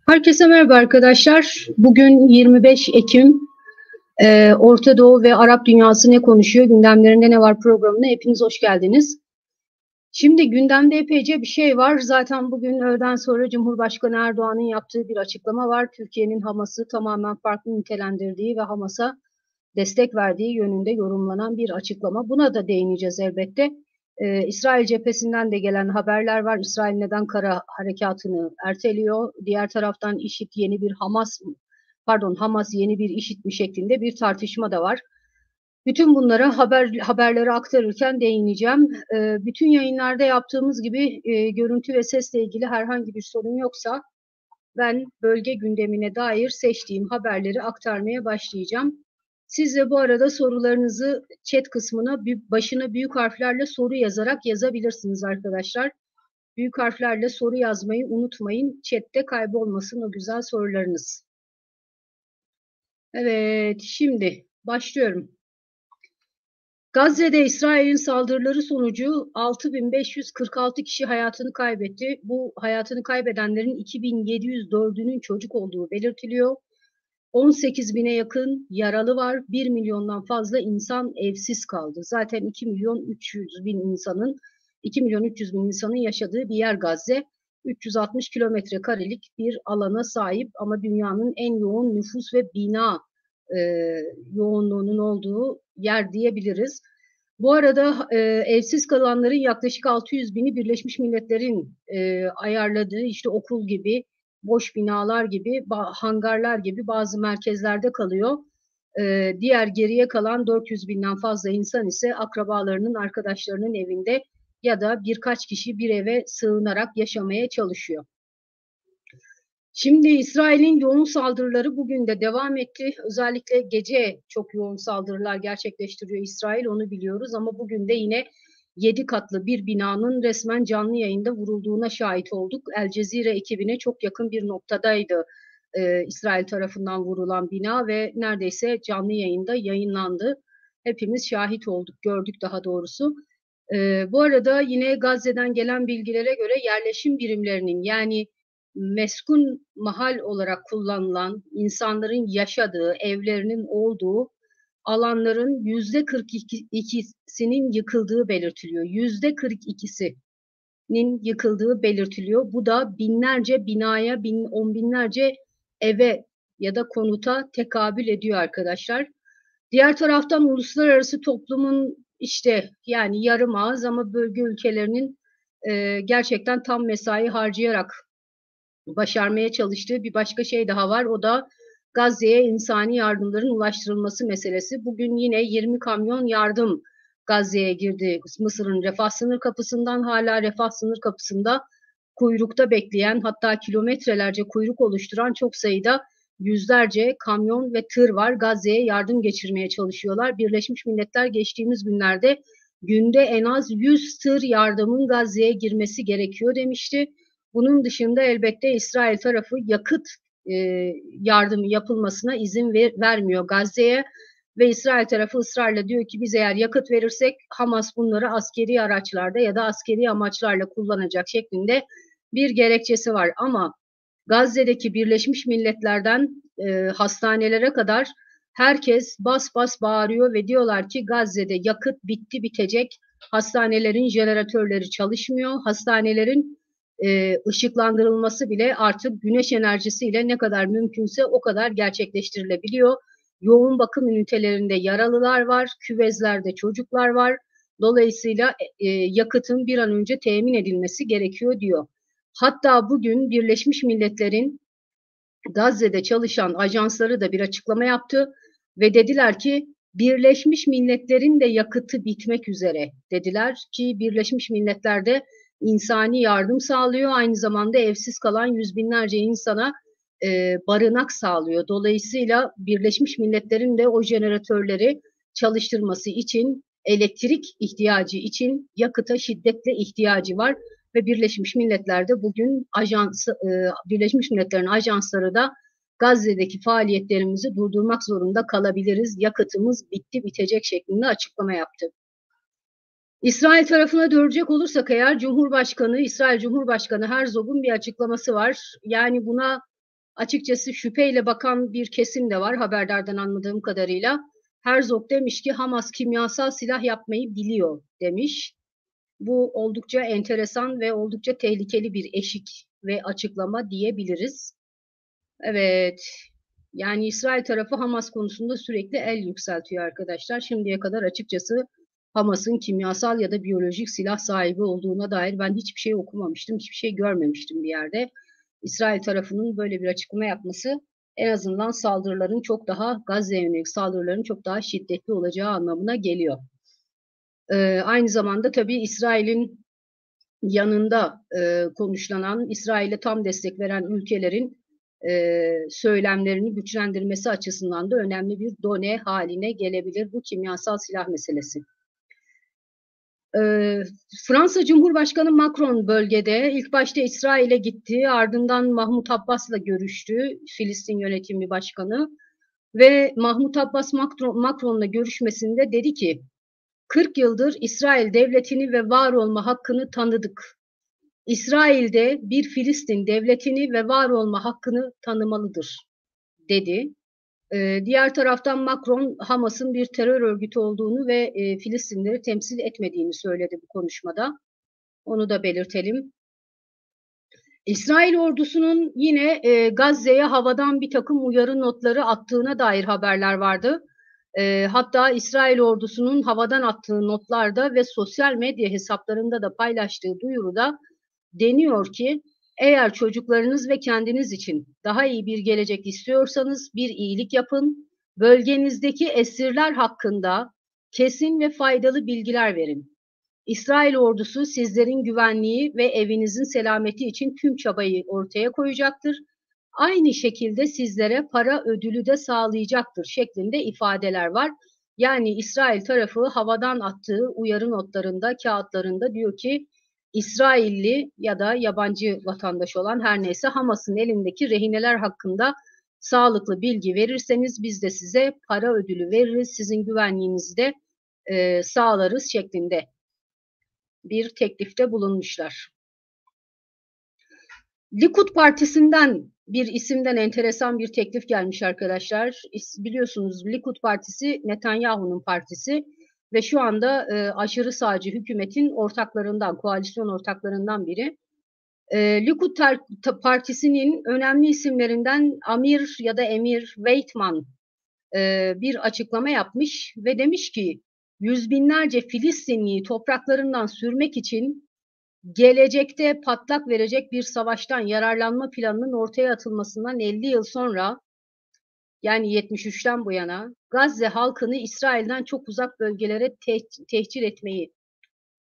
Herkese merhaba arkadaşlar. Bugün 25 Ekim. Orta Doğu ve Arap Dünyası ne konuşuyor? Gündemlerinde ne var programına hepiniz hoş geldiniz. Şimdi gündemde epeyce bir şey var. Zaten bugün öğleden sonra Cumhurbaşkanı Erdoğan'ın yaptığı bir açıklama var. Türkiye'nin Hamas'ı tamamen farklı nitelendirdiği ve Hamas'a destek verdiği yönünde yorumlanan bir açıklama. Buna da değineceğiz elbette. İsrail cephesinden de gelen haberler var. İsrail neden kara harekatını erteliyor? Diğer taraftan IŞİD yeni bir Hamas yeni bir IŞİD mi şeklinde bir tartışma da var. Bütün bunlara haberleri aktarırken değineceğim. Bütün yayınlarda yaptığımız gibi görüntü ve sesle ilgili herhangi bir sorun yoksa ben bölge gündemine dair seçtiğim haberleri aktarmaya başlayacağım. Siz de bu arada sorularınızı chat kısmına başına büyük harflerle soru yazarak yazabilirsiniz arkadaşlar. Büyük harflerle soru yazmayı unutmayın. Chatte kaybolmasın o güzel sorularınız. Evet, şimdi başlıyorum. Gazze'de İsrail'in saldırıları sonucu 6.546 kişi hayatını kaybetti. Bu hayatını kaybedenlerin 2.704'ünün çocuk olduğu belirtiliyor. 18.000'e yakın yaralı var. 1 milyondan fazla insan evsiz kaldı. Zaten 2 milyon 300 bin insanın yaşadığı bir yer Gazze. 360 kilometre karelik bir alana sahip ama dünyanın en yoğun nüfus ve bina yoğunluğunun olduğu yer diyebiliriz. Bu arada evsiz kalanların yaklaşık 600 bini Birleşmiş Milletler'in ayarladığı işte okul gibi, boş binalar gibi, hangarlar gibi bazı merkezlerde kalıyor. Diğer geriye kalan 400 binden fazla insan ise akrabalarının, arkadaşlarının evinde ya da birkaç kişi bir eve sığınarak yaşamaya çalışıyor. Şimdi İsrail'in yoğun saldırıları bugün de devam etti. Özellikle gece çok yoğun saldırılar gerçekleştiriyor İsrail, onu biliyoruz ama bugün de yine 7 katlı bir binanın resmen canlı yayında vurulduğuna şahit olduk. El Cezire ekibine çok yakın bir noktadaydı İsrail tarafından vurulan bina ve neredeyse canlı yayında yayınlandı. Hepimiz şahit olduk, gördük daha doğrusu. Bu arada yine Gazze'den gelen bilgilere göre yerleşim birimlerinin yani meskun mahal olarak kullanılan insanların yaşadığı, evlerinin olduğu alanların %42'sinin yıkıldığı belirtiliyor. %42'sinin yıkıldığı belirtiliyor. Bu da binlerce binaya, on binlerce eve ya da konuta tekabül ediyor arkadaşlar. Diğer taraftan uluslararası toplumun işte yani yarım ağız ama bölge ülkelerinin gerçekten tam mesai harcayarak başarmaya çalıştığı bir başka şey daha var. O da Gazze'ye insani yardımların ulaştırılması meselesi. Bugün yine 20 kamyon yardım Gazze'ye girdi. Mısır'ın Refah sınır kapısından hala Refah sınır kapısında kuyrukta bekleyen hatta kilometrelerce kuyruk oluşturan çok sayıda yüzlerce kamyon ve tır var. Gazze'ye yardım geçirmeye çalışıyorlar. Birleşmiş Milletler geçtiğimiz günlerde günde en az 100 tır yardımın Gazze'ye girmesi gerekiyor demişti. Bunun dışında elbette İsrail tarafı yakıt yardımı yapılmasına izin vermiyor Gazze'ye ve İsrail tarafı ısrarla diyor ki biz eğer yakıt verirsek Hamas bunları askeri araçlarda ya da askeri amaçlarla kullanacak şeklinde bir gerekçesi var. Ama Gazze'deki Birleşmiş Milletler'den hastanelere kadar herkes bas bas bağırıyor ve diyorlar ki Gazze'de yakıt bitti bitecek. Hastanelerin jeneratörleri çalışmıyor. Hastanelerin ışıklandırılması bile artık güneş enerjisiyle ne kadar mümkünse o kadar gerçekleştirilebiliyor. Yoğun bakım ünitelerinde yaralılar var, küvezlerde çocuklar var. Dolayısıyla yakıtın bir an önce temin edilmesi gerekiyor diyor. Hatta bugün Birleşmiş Milletler'in Gazze'de çalışan ajansları da bir açıklama yaptı ve dediler ki Birleşmiş Milletler'in de yakıtı bitmek üzere dediler ki Birleşmiş Milletler'de insani yardım sağlıyor. Aynı zamanda evsiz kalan yüz binlerce insana barınak sağlıyor. Dolayısıyla Birleşmiş Milletler'in de o jeneratörleri çalıştırması için, elektrik ihtiyacı için yakıta şiddetle ihtiyacı var. Ve Birleşmiş Milletler'de bugün Birleşmiş Milletler'in ajansları da Gazze'deki faaliyetlerimizi durdurmak zorunda kalabiliriz. Yakıtımız bitti bitecek şeklinde açıklama yaptı. İsrail tarafına dönecek olursak eğer İsrail Cumhurbaşkanı Herzog'un bir açıklaması var. Yani buna açıkçası şüpheyle bakan bir kesim de var haberlerden anladığım kadarıyla. Herzog demiş ki Hamas kimyasal silah yapmayı biliyor demiş. Bu oldukça enteresan ve oldukça tehlikeli bir eşik ve açıklama diyebiliriz. Evet, yani İsrail tarafı Hamas konusunda sürekli el yükseltiyor arkadaşlar. Şimdiye kadar açıkçası Hamas'ın kimyasal ya da biyolojik silah sahibi olduğuna dair ben hiçbir şey okumamıştım, hiçbir şey görmemiştim bir yerde. İsrail tarafının böyle bir açıklama yapması en azından saldırıların çok daha Gazze'ye yönelik saldırıların çok daha şiddetli olacağı anlamına geliyor. Aynı zamanda tabii İsrail'in yanında konuşlanan, İsrail'e tam destek veren ülkelerin söylemlerini güçlendirmesi açısından da önemli bir done haline gelebilir bu kimyasal silah meselesi. Fransa Cumhurbaşkanı Macron bölgede ilk başta İsrail'e gitti, ardından Mahmut Abbas'la görüştü, Filistin Yönetimi Başkanı ve Mahmut Abbas Macron'la görüşmesinde dedi ki 40 yıldır İsrail devletini ve var olma hakkını tanıdık. İsrail'de bir Filistin devletini ve var olma hakkını tanımalıdır, dedi. Diğer taraftan Macron, Hamas'ın bir terör örgütü olduğunu ve Filistinleri temsil etmediğini söyledi bu konuşmada. Onu da belirtelim. İsrail ordusunun yine Gazze'ye havadan bir takım uyarı notları attığına dair haberler vardı. Hatta İsrail ordusunun havadan attığı notlarda ve sosyal medya hesaplarında da paylaştığı duyuruda deniyor ki eğer çocuklarınız ve kendiniz için daha iyi bir gelecek istiyorsanız bir iyilik yapın, bölgenizdeki esirler hakkında kesin ve faydalı bilgiler verin. İsrail ordusu sizlerin güvenliği ve evinizin selameti için tüm çabayı ortaya koyacaktır. Aynı şekilde sizlere para ödülü de sağlayacaktır şeklinde ifadeler var. Yani İsrail tarafı havadan attığı uyarı notlarında, kağıtlarında diyor ki İsrailli ya da yabancı vatandaş olan her neyse Hamas'ın elindeki rehineler hakkında sağlıklı bilgi verirseniz biz de size para ödülü veririz, sizin güvenliğinizi de sağlarız şeklinde bir teklifte bulunmuşlar. Likud Partisi'nden bir isimden enteresan bir teklif gelmiş arkadaşlar. Biliyorsunuz Likud Partisi Netanyahu'nun partisi ve şu anda aşırı sağcı hükümetin ortaklarından, koalisyon ortaklarından biri. Likud Partisi'nin önemli isimlerinden Amir ya da Emir Weizmann bir açıklama yapmış ve demiş ki yüz binlerce Filistinliyi topraklarından sürmek için gelecekte patlak verecek bir savaştan yararlanma planının ortaya atılmasından 50 yıl sonra yani 73'ten bu yana Gazze halkını İsrail'den çok uzak bölgelere tehcir etmeyi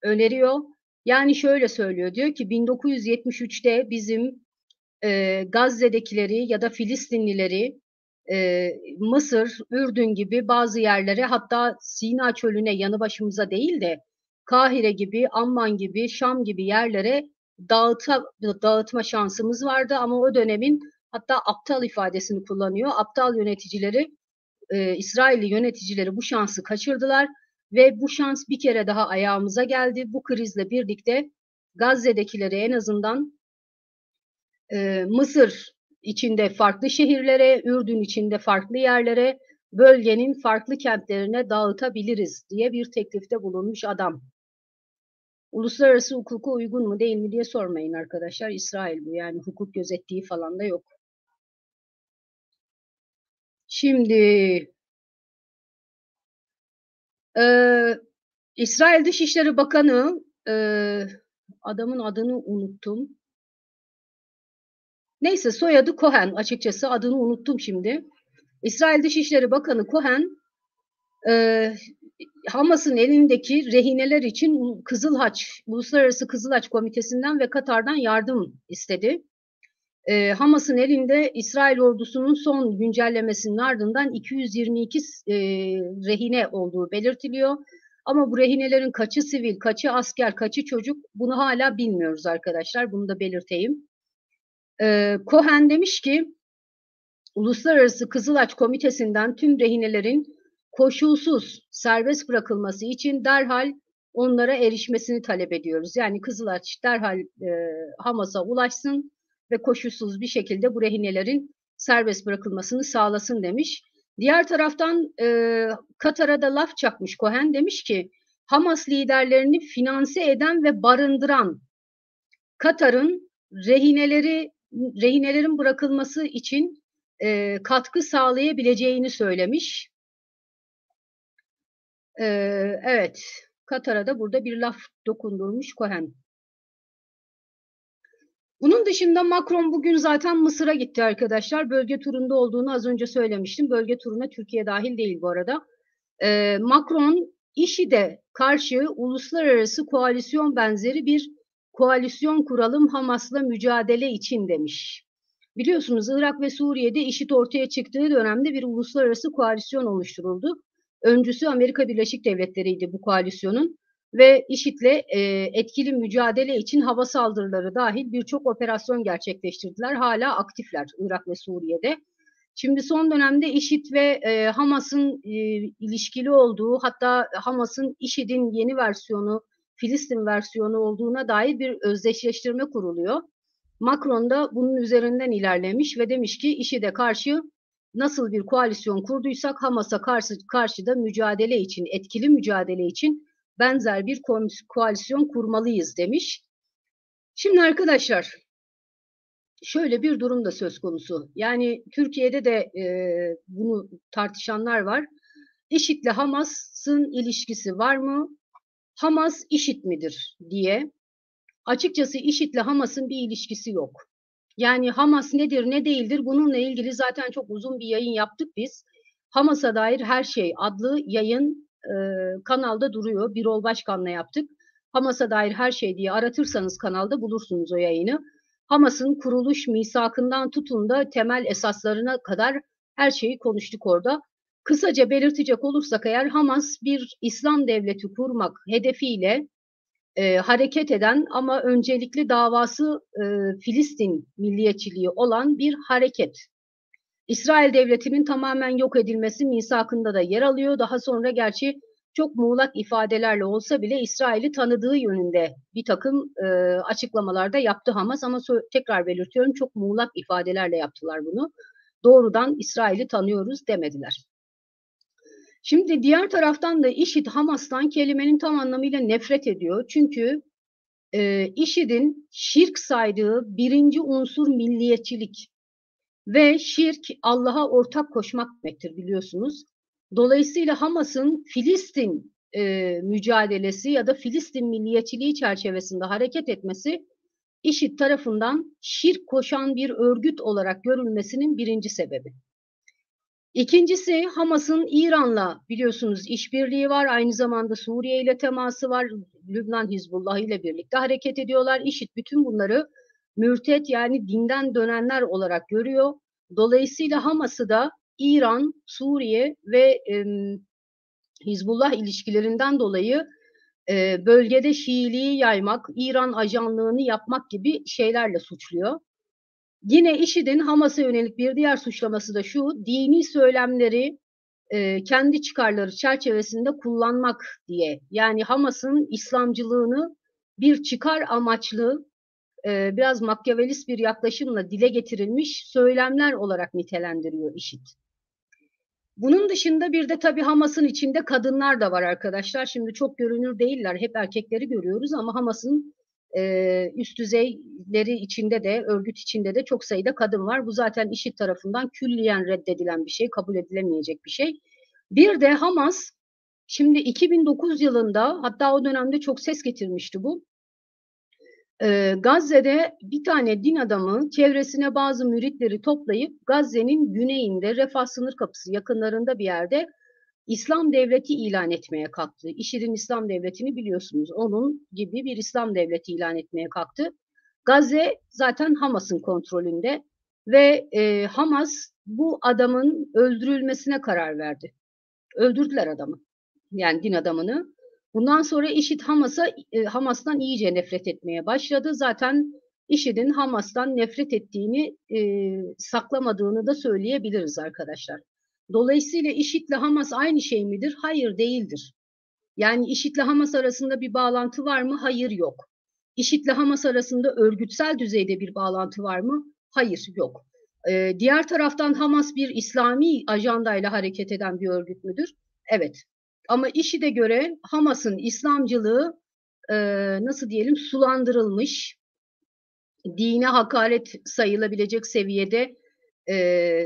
öneriyor. Yani şöyle söylüyor, diyor ki 1973'te bizim Gazze'dekileri ya da Filistinlileri Mısır, Ürdün gibi bazı yerlere, hatta Sina çölüne yanı başımıza değil de Kahire gibi, Amman gibi, Şam gibi yerlere dağıtma şansımız vardı ama o dönemin hatta aptal ifadesini kullanıyor. Aptal yöneticileri, İsrailli yöneticileri bu şansı kaçırdılar ve bu şans bir kere daha ayağımıza geldi. Bu krizle birlikte Gazze'dekileri en azından Mısır içinde farklı şehirlere, Ürdün içinde farklı yerlere, bölgenin farklı kentlerine dağıtabiliriz diye bir teklifte bulunmuş adam. Uluslararası hukuka uygun mu değil mi diye sormayın arkadaşlar. İsrail bu, yani hukuk gözettiği falan da yok. Şimdi İsrail Dışişleri Bakanı, adamın adını unuttum. Neyse, soyadı Cohen, açıkçası adını unuttum şimdi. İsrail Dışişleri Bakanı Cohen, Hamas'ın elindeki rehineler için Kızıl Haç, Uluslararası Kızıl Haç Komitesi'nden ve Katar'dan yardım istedi. Hamas'ın elinde İsrail ordusunun son güncellemesinin ardından 222 rehine olduğu belirtiliyor. Ama bu rehinelerin kaçı sivil, kaçı asker, kaçı çocuk, bunu hala bilmiyoruz arkadaşlar. Bunu da belirteyim. Cohen demiş ki Uluslararası Kızıl Haç Komitesi'nden tüm rehinelerin koşulsuz serbest bırakılması için derhal onlara erişmesini talep ediyoruz. Yani Kızıl Haç derhal Hamas'a ulaşsın ve koşulsuz bir şekilde bu rehinelerin serbest bırakılmasını sağlasın demiş. Diğer taraftan Katar'a da laf çakmış Cohen, demiş ki Hamas liderlerini finanse eden ve barındıran Katar'ın rehinelerin bırakılması için katkı sağlayabileceğini söylemiş. Evet, Katar'a da burada bir laf dokundurmuş Cohen. Bunun dışında Macron bugün zaten Mısır'a gitti arkadaşlar. Bölge turunda olduğunu az önce söylemiştim. Bölge turuna Türkiye dahil değil bu arada. Macron IŞİD'e karşı uluslararası koalisyon benzeri bir koalisyon kuralım Hamas'la mücadele için demiş. Biliyorsunuz Irak ve Suriye'de IŞİD ortaya çıktığı dönemde bir uluslararası koalisyon oluşturuldu. Öncüsü Amerika Birleşik Devletleri'ydi bu koalisyonun ve IŞİD'le etkili mücadele için hava saldırıları dahil birçok operasyon gerçekleştirdiler. Hala aktifler Irak ve Suriye'de. Şimdi son dönemde IŞİD ve Hamas'ın ilişkili olduğu, hatta Hamas'ın IŞİD'in yeni versiyonu, Filistin versiyonu olduğuna dair bir özdeşleştirme kuruluyor. Macron da bunun üzerinden ilerlemiş ve demiş ki IŞİD'e karşı nasıl bir koalisyon kurduysak Hamas'a karşı da mücadele için, etkili mücadele için benzer bir koalisyon kurmalıyız demiş. Şimdi arkadaşlar şöyle bir durum da söz konusu. Yani Türkiye'de de bunu tartışanlar var. IŞİD'le Hamas'ın ilişkisi var mı? Hamas IŞİD midir diye. Açıkçası IŞİD'le Hamas'ın bir ilişkisi yok. Yani Hamas nedir ne değildir bununla ilgili zaten çok uzun bir yayın yaptık biz. Hamas'a dair her şey adlı yayın kanalda duruyor. Birol Başkan'la yaptık. Hamas'a dair her şey diye aratırsanız kanalda bulursunuz o yayını. Hamas'ın kuruluş misakından tutun da temel esaslarına kadar her şeyi konuştuk orada. Kısaca belirtecek olursak eğer Hamas bir İslam devleti kurmak hedefiyle hareket eden ama öncelikli davası Filistin milliyetçiliği olan bir hareket. İsrail devletinin tamamen yok edilmesi misakında da yer alıyor. Daha sonra gerçi çok muğlak ifadelerle olsa bile İsrail'i tanıdığı yönünde bir takım açıklamalarda yaptı Hamas ama tekrar belirtiyorum çok muğlak ifadelerle yaptılar bunu. Doğrudan İsrail'i tanıyoruz demediler. Şimdi diğer taraftan da IŞİD Hamas'tan kelimenin tam anlamıyla nefret ediyor. Çünkü IŞİD'in şirk saydığı birinci unsur milliyetçilik ve şirk Allah'a ortak koşmak demektir biliyorsunuz. Dolayısıyla Hamas'ın Filistin mücadelesi ya da Filistin milliyetçiliği çerçevesinde hareket etmesi IŞİD tarafından şirk koşan bir örgüt olarak görülmesinin birinci sebebi. İkincisi Hamas'ın İran'la biliyorsunuz işbirliği var. Aynı zamanda Suriye ile teması var. Lübnan Hizbullah ile birlikte hareket ediyorlar. IŞİD bütün bunları mürtet yani dinden dönenler olarak görüyor. Dolayısıyla Hamas'ı da İran, Suriye ve Hizbullah ilişkilerinden dolayı bölgede Şiiliği yaymak, İran ajanlığını yapmak gibi şeylerle suçluyor. Yine IŞİD'in Hamas'a yönelik bir diğer suçlaması da şu, dini söylemleri kendi çıkarları çerçevesinde kullanmak diye. Yani Hamas'ın İslamcılığını bir çıkar amaçlı, biraz makyavelist bir yaklaşımla dile getirilmiş söylemler olarak nitelendiriyor IŞİD. Bunun dışında bir de tabii Hamas'ın içinde kadınlar da var arkadaşlar. Şimdi çok görünür değiller, hep erkekleri görüyoruz ama Hamas'ın üst düzeyleri içinde de, örgüt içinde de çok sayıda kadın var. Bu zaten IŞİD tarafından külliyen reddedilen bir şey, kabul edilemeyecek bir şey. Bir de Hamas, şimdi 2009 yılında, hatta o dönemde çok ses getirmişti bu. Gazze'de bir tane din adamı çevresine bazı müritleri toplayıp Gazze'nin güneyinde Refah sınır kapısı yakınlarında bir yerde İslam devleti ilan etmeye kalktı. IŞİD'in İslam devletini biliyorsunuz. Onun gibi bir İslam devleti ilan etmeye kalktı. Gazze zaten Hamas'ın kontrolünde ve Hamas bu adamın öldürülmesine karar verdi. Öldürdüler adamı. Yani din adamını. Bundan sonra IŞİD Hamas'tan iyice nefret etmeye başladı. Zaten IŞİD'in Hamas'tan nefret ettiğini saklamadığını da söyleyebiliriz arkadaşlar. Dolayısıyla IŞİD'le Hamas aynı şey midir? Hayır, değildir. Yani IŞİD'le Hamas arasında bir bağlantı var mı? Hayır, yok. IŞİD'le Hamas arasında örgütsel düzeyde bir bağlantı var mı? Hayır, yok. Diğer taraftan Hamas bir İslami ajandayla hareket eden bir örgüt müdür? Evet. Ama IŞİD'e göre Hamas'ın İslamcılığı nasıl diyelim sulandırılmış, dine hakaret sayılabilecek seviyede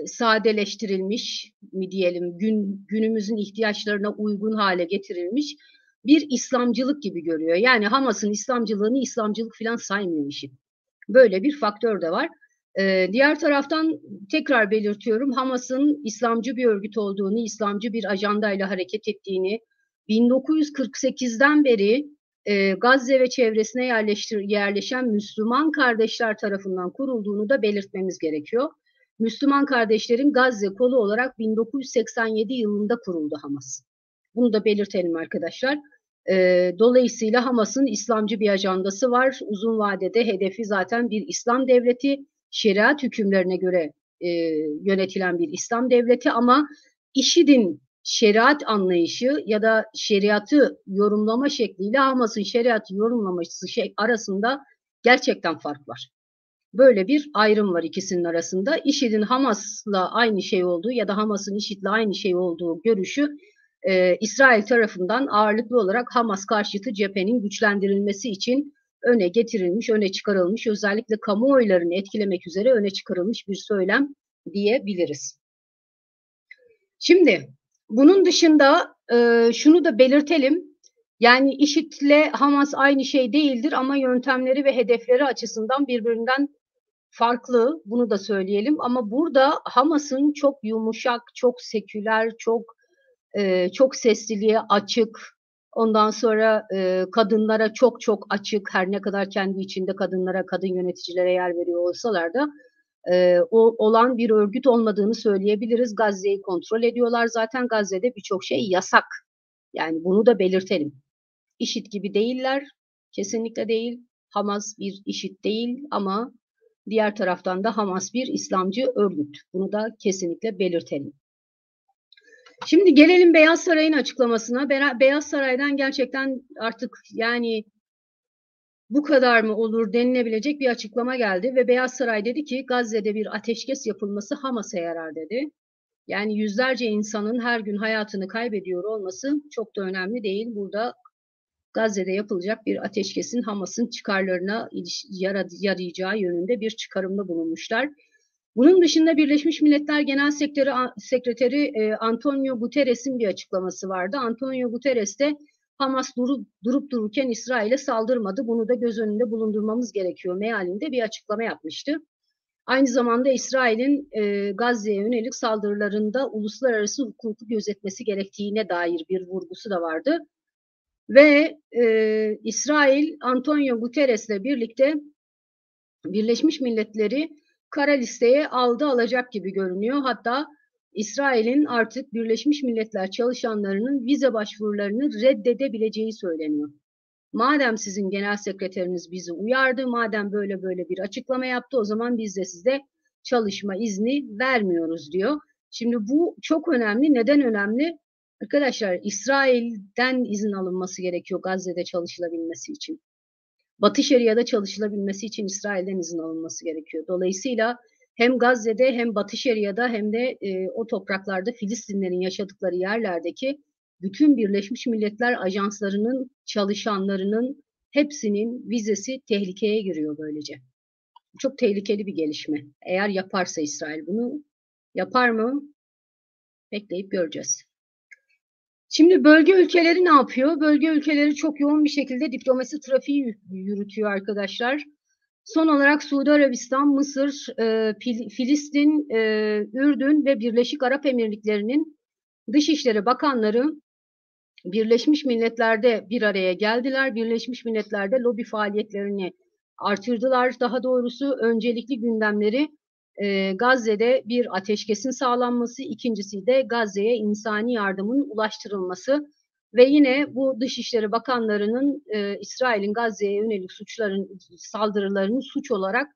sadeleştirilmiş mi diyelim, günümüzün ihtiyaçlarına uygun hale getirilmiş bir İslamcılık gibi görüyor. Yani Hamas'ın İslamcılığını İslamcılık falan saymıyor IŞİD. Böyle bir faktör de var. Diğer taraftan tekrar belirtiyorum, Hamas'ın İslamcı bir örgüt olduğunu, İslamcı bir ajandayla hareket ettiğini, 1948'den beri Gazze ve çevresine yerleşen Müslüman kardeşler tarafından kurulduğunu da belirtmemiz gerekiyor. Müslüman kardeşlerin Gazze kolu olarak 1987 yılında kuruldu Hamas. Bunu da belirtelim arkadaşlar. Dolayısıyla Hamas'ın İslamcı bir ajandası var. Uzun vadede hedefi zaten bir İslam devleti, şeriat hükümlerine göre yönetilen bir İslam devleti ama IŞİD'in şeriat anlayışı ya da şeriatı yorumlama şekliyle Hamas'ın şeriatı yorumlaması arasında gerçekten fark var. Böyle bir ayrım var ikisinin arasında. IŞİD'in Hamas'la aynı şey olduğu ya da Hamas'ın IŞİD'le aynı şey olduğu görüşü İsrail tarafından ağırlıklı olarak Hamas karşıtı cephenin güçlendirilmesi için öne getirilmiş, öne çıkarılmış, özellikle kamuoylarını etkilemek üzere öne çıkarılmış bir söylem diyebiliriz. Şimdi bunun dışında şunu da belirtelim. Yani IŞİD'le Hamas aynı şey değildir ama yöntemleri ve hedefleri açısından birbirinden farklı. Bunu da söyleyelim. Ama burada Hamas'ın çok yumuşak, çok seküler, çok sesliliğe açık, ondan sonra kadınlara çok açık, her ne kadar kendi içinde kadınlara, kadın yöneticilere yer veriyor olsalar da olan bir örgüt olmadığını söyleyebiliriz. Gazze'yi kontrol ediyorlar. Zaten Gazze'de birçok şey yasak. Yani bunu da belirtelim. IŞİD gibi değiller. Kesinlikle değil. Hamas bir IŞİD değil ama diğer taraftan da Hamas bir İslamcı örgüt. Bunu da kesinlikle belirtelim. Şimdi gelelim Beyaz Saray'ın açıklamasına. Beyaz Saray'dan gerçekten artık yani bu kadar mı olur denilebilecek bir açıklama geldi ve Beyaz Saray dedi ki Gazze'de bir ateşkes yapılması Hamas'a yarar dedi. Yani yüzlerce insanın her gün hayatını kaybediyor olması çok da önemli değil. Burada Gazze'de yapılacak bir ateşkesin Hamas'ın çıkarlarına yarayacağı yönünde bir çıkarımda bulunmuşlar. Bunun dışında Birleşmiş Milletler Genel Sekreteri Antonio Guterres'in bir açıklaması vardı. Antonio Guterres de Hamas durup dururken İsrail'e saldırmadı. Bunu da göz önünde bulundurmamız gerekiyor mealinde bir açıklama yapmıştı. Aynı zamanda İsrail'in Gazze'ye yönelik saldırılarında uluslararası hukuku gözetmesi gerektiğine dair bir vurgusu da vardı. Ve İsrail Antonio Guterres'le birlikte Birleşmiş Milletleri kara listeye alacak gibi görünüyor. Hatta İsrail'in artık Birleşmiş Milletler çalışanlarının vize başvurularını reddedebileceği söyleniyor. Madem sizin genel sekreteriniz bizi uyardı, madem böyle bir açıklama yaptı, o zaman biz de size çalışma izni vermiyoruz diyor. Şimdi bu çok önemli. Neden önemli? Arkadaşlar İsrail'den izin alınması gerekiyor Gazze'de çalışılabilmesi için. Batı Şeria'da çalışılabilmesi için İsrail'den izin alınması gerekiyor. Dolayısıyla hem Gazze'de hem Batı Şeria'da hem de o topraklarda Filistinlerin yaşadıkları yerlerdeki bütün Birleşmiş Milletler ajanslarının çalışanlarının hepsinin vizesi tehlikeye giriyor böylece. Çok tehlikeli bir gelişme. Eğer yaparsa İsrail bunu yapar mı? Bekleyip göreceğiz. Şimdi bölge ülkeleri ne yapıyor? Bölge ülkeleri çok yoğun bir şekilde diplomasi trafiği yürütüyor arkadaşlar. Son olarak Suudi Arabistan, Mısır, Filistin, Ürdün ve Birleşik Arap Emirlikleri'nin Dışişleri Bakanları Birleşmiş Milletler'de bir araya geldiler. Birleşmiş Milletler'de lobi faaliyetlerini artırdılar. Daha doğrusu öncelikli gündemleri Gazze'de bir ateşkesin sağlanması, ikincisi de Gazze'ye insani yardımın ulaştırılması ve yine bu Dışişleri Bakanlarının İsrail'in Gazze'ye yönelik saldırılarını suç olarak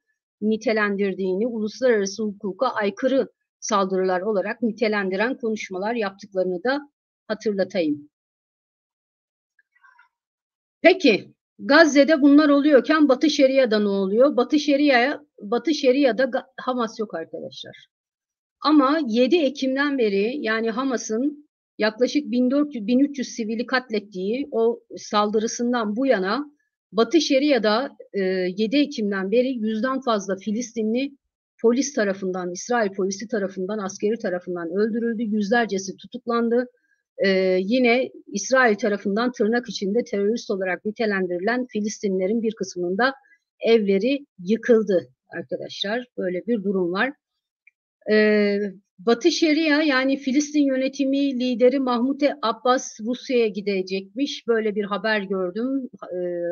nitelendirdiğini, uluslararası hukuka aykırı saldırılar olarak nitelendiren konuşmalar yaptıklarını da hatırlatayım. Peki Gazze'de bunlar oluyorken Batı Şeria'da ne oluyor? Batı Şeria'ya Batı Şeria'da Hamas yok arkadaşlar. Ama 7 Ekim'den beri yani Hamas'ın yaklaşık 1400-1300 sivili katlettiği o saldırısından bu yana Batı Şeria'da 7 Ekim'den beri 100'den fazla Filistinli polis tarafından, İsrail polisi tarafından, askeri tarafından öldürüldü. Yüzlercesi tutuklandı. Yine İsrail tarafından tırnak içinde terörist olarak nitelendirilen Filistinlilerin bir kısmının da evleri yıkıldı arkadaşlar. Böyle bir durum var. Batı Şeria yani Filistin yönetimi lideri Mahmut Abbas Rusya'ya gidecekmiş. Böyle bir haber gördüm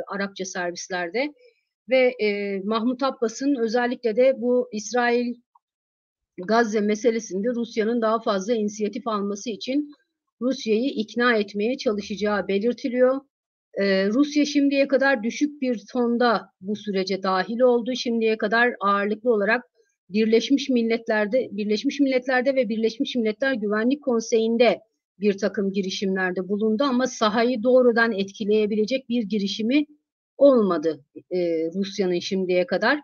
Arapça servislerde. Ve Mahmut Abbas'ın özellikle de bu İsrail Gazze meselesinde Rusya'nın daha fazla inisiyatif alması için Rusya'yı ikna etmeye çalışacağı belirtiliyor. Rusya şimdiye kadar düşük bir tonda bu sürece dahil oldu. Şimdiye kadar ağırlıklı olarak Birleşmiş Milletler'de ve Birleşmiş Milletler Güvenlik Konseyi'nde bir takım girişimlerde bulundu ama sahayı doğrudan etkileyebilecek bir girişimi olmadı Rusya'nın şimdiye kadar.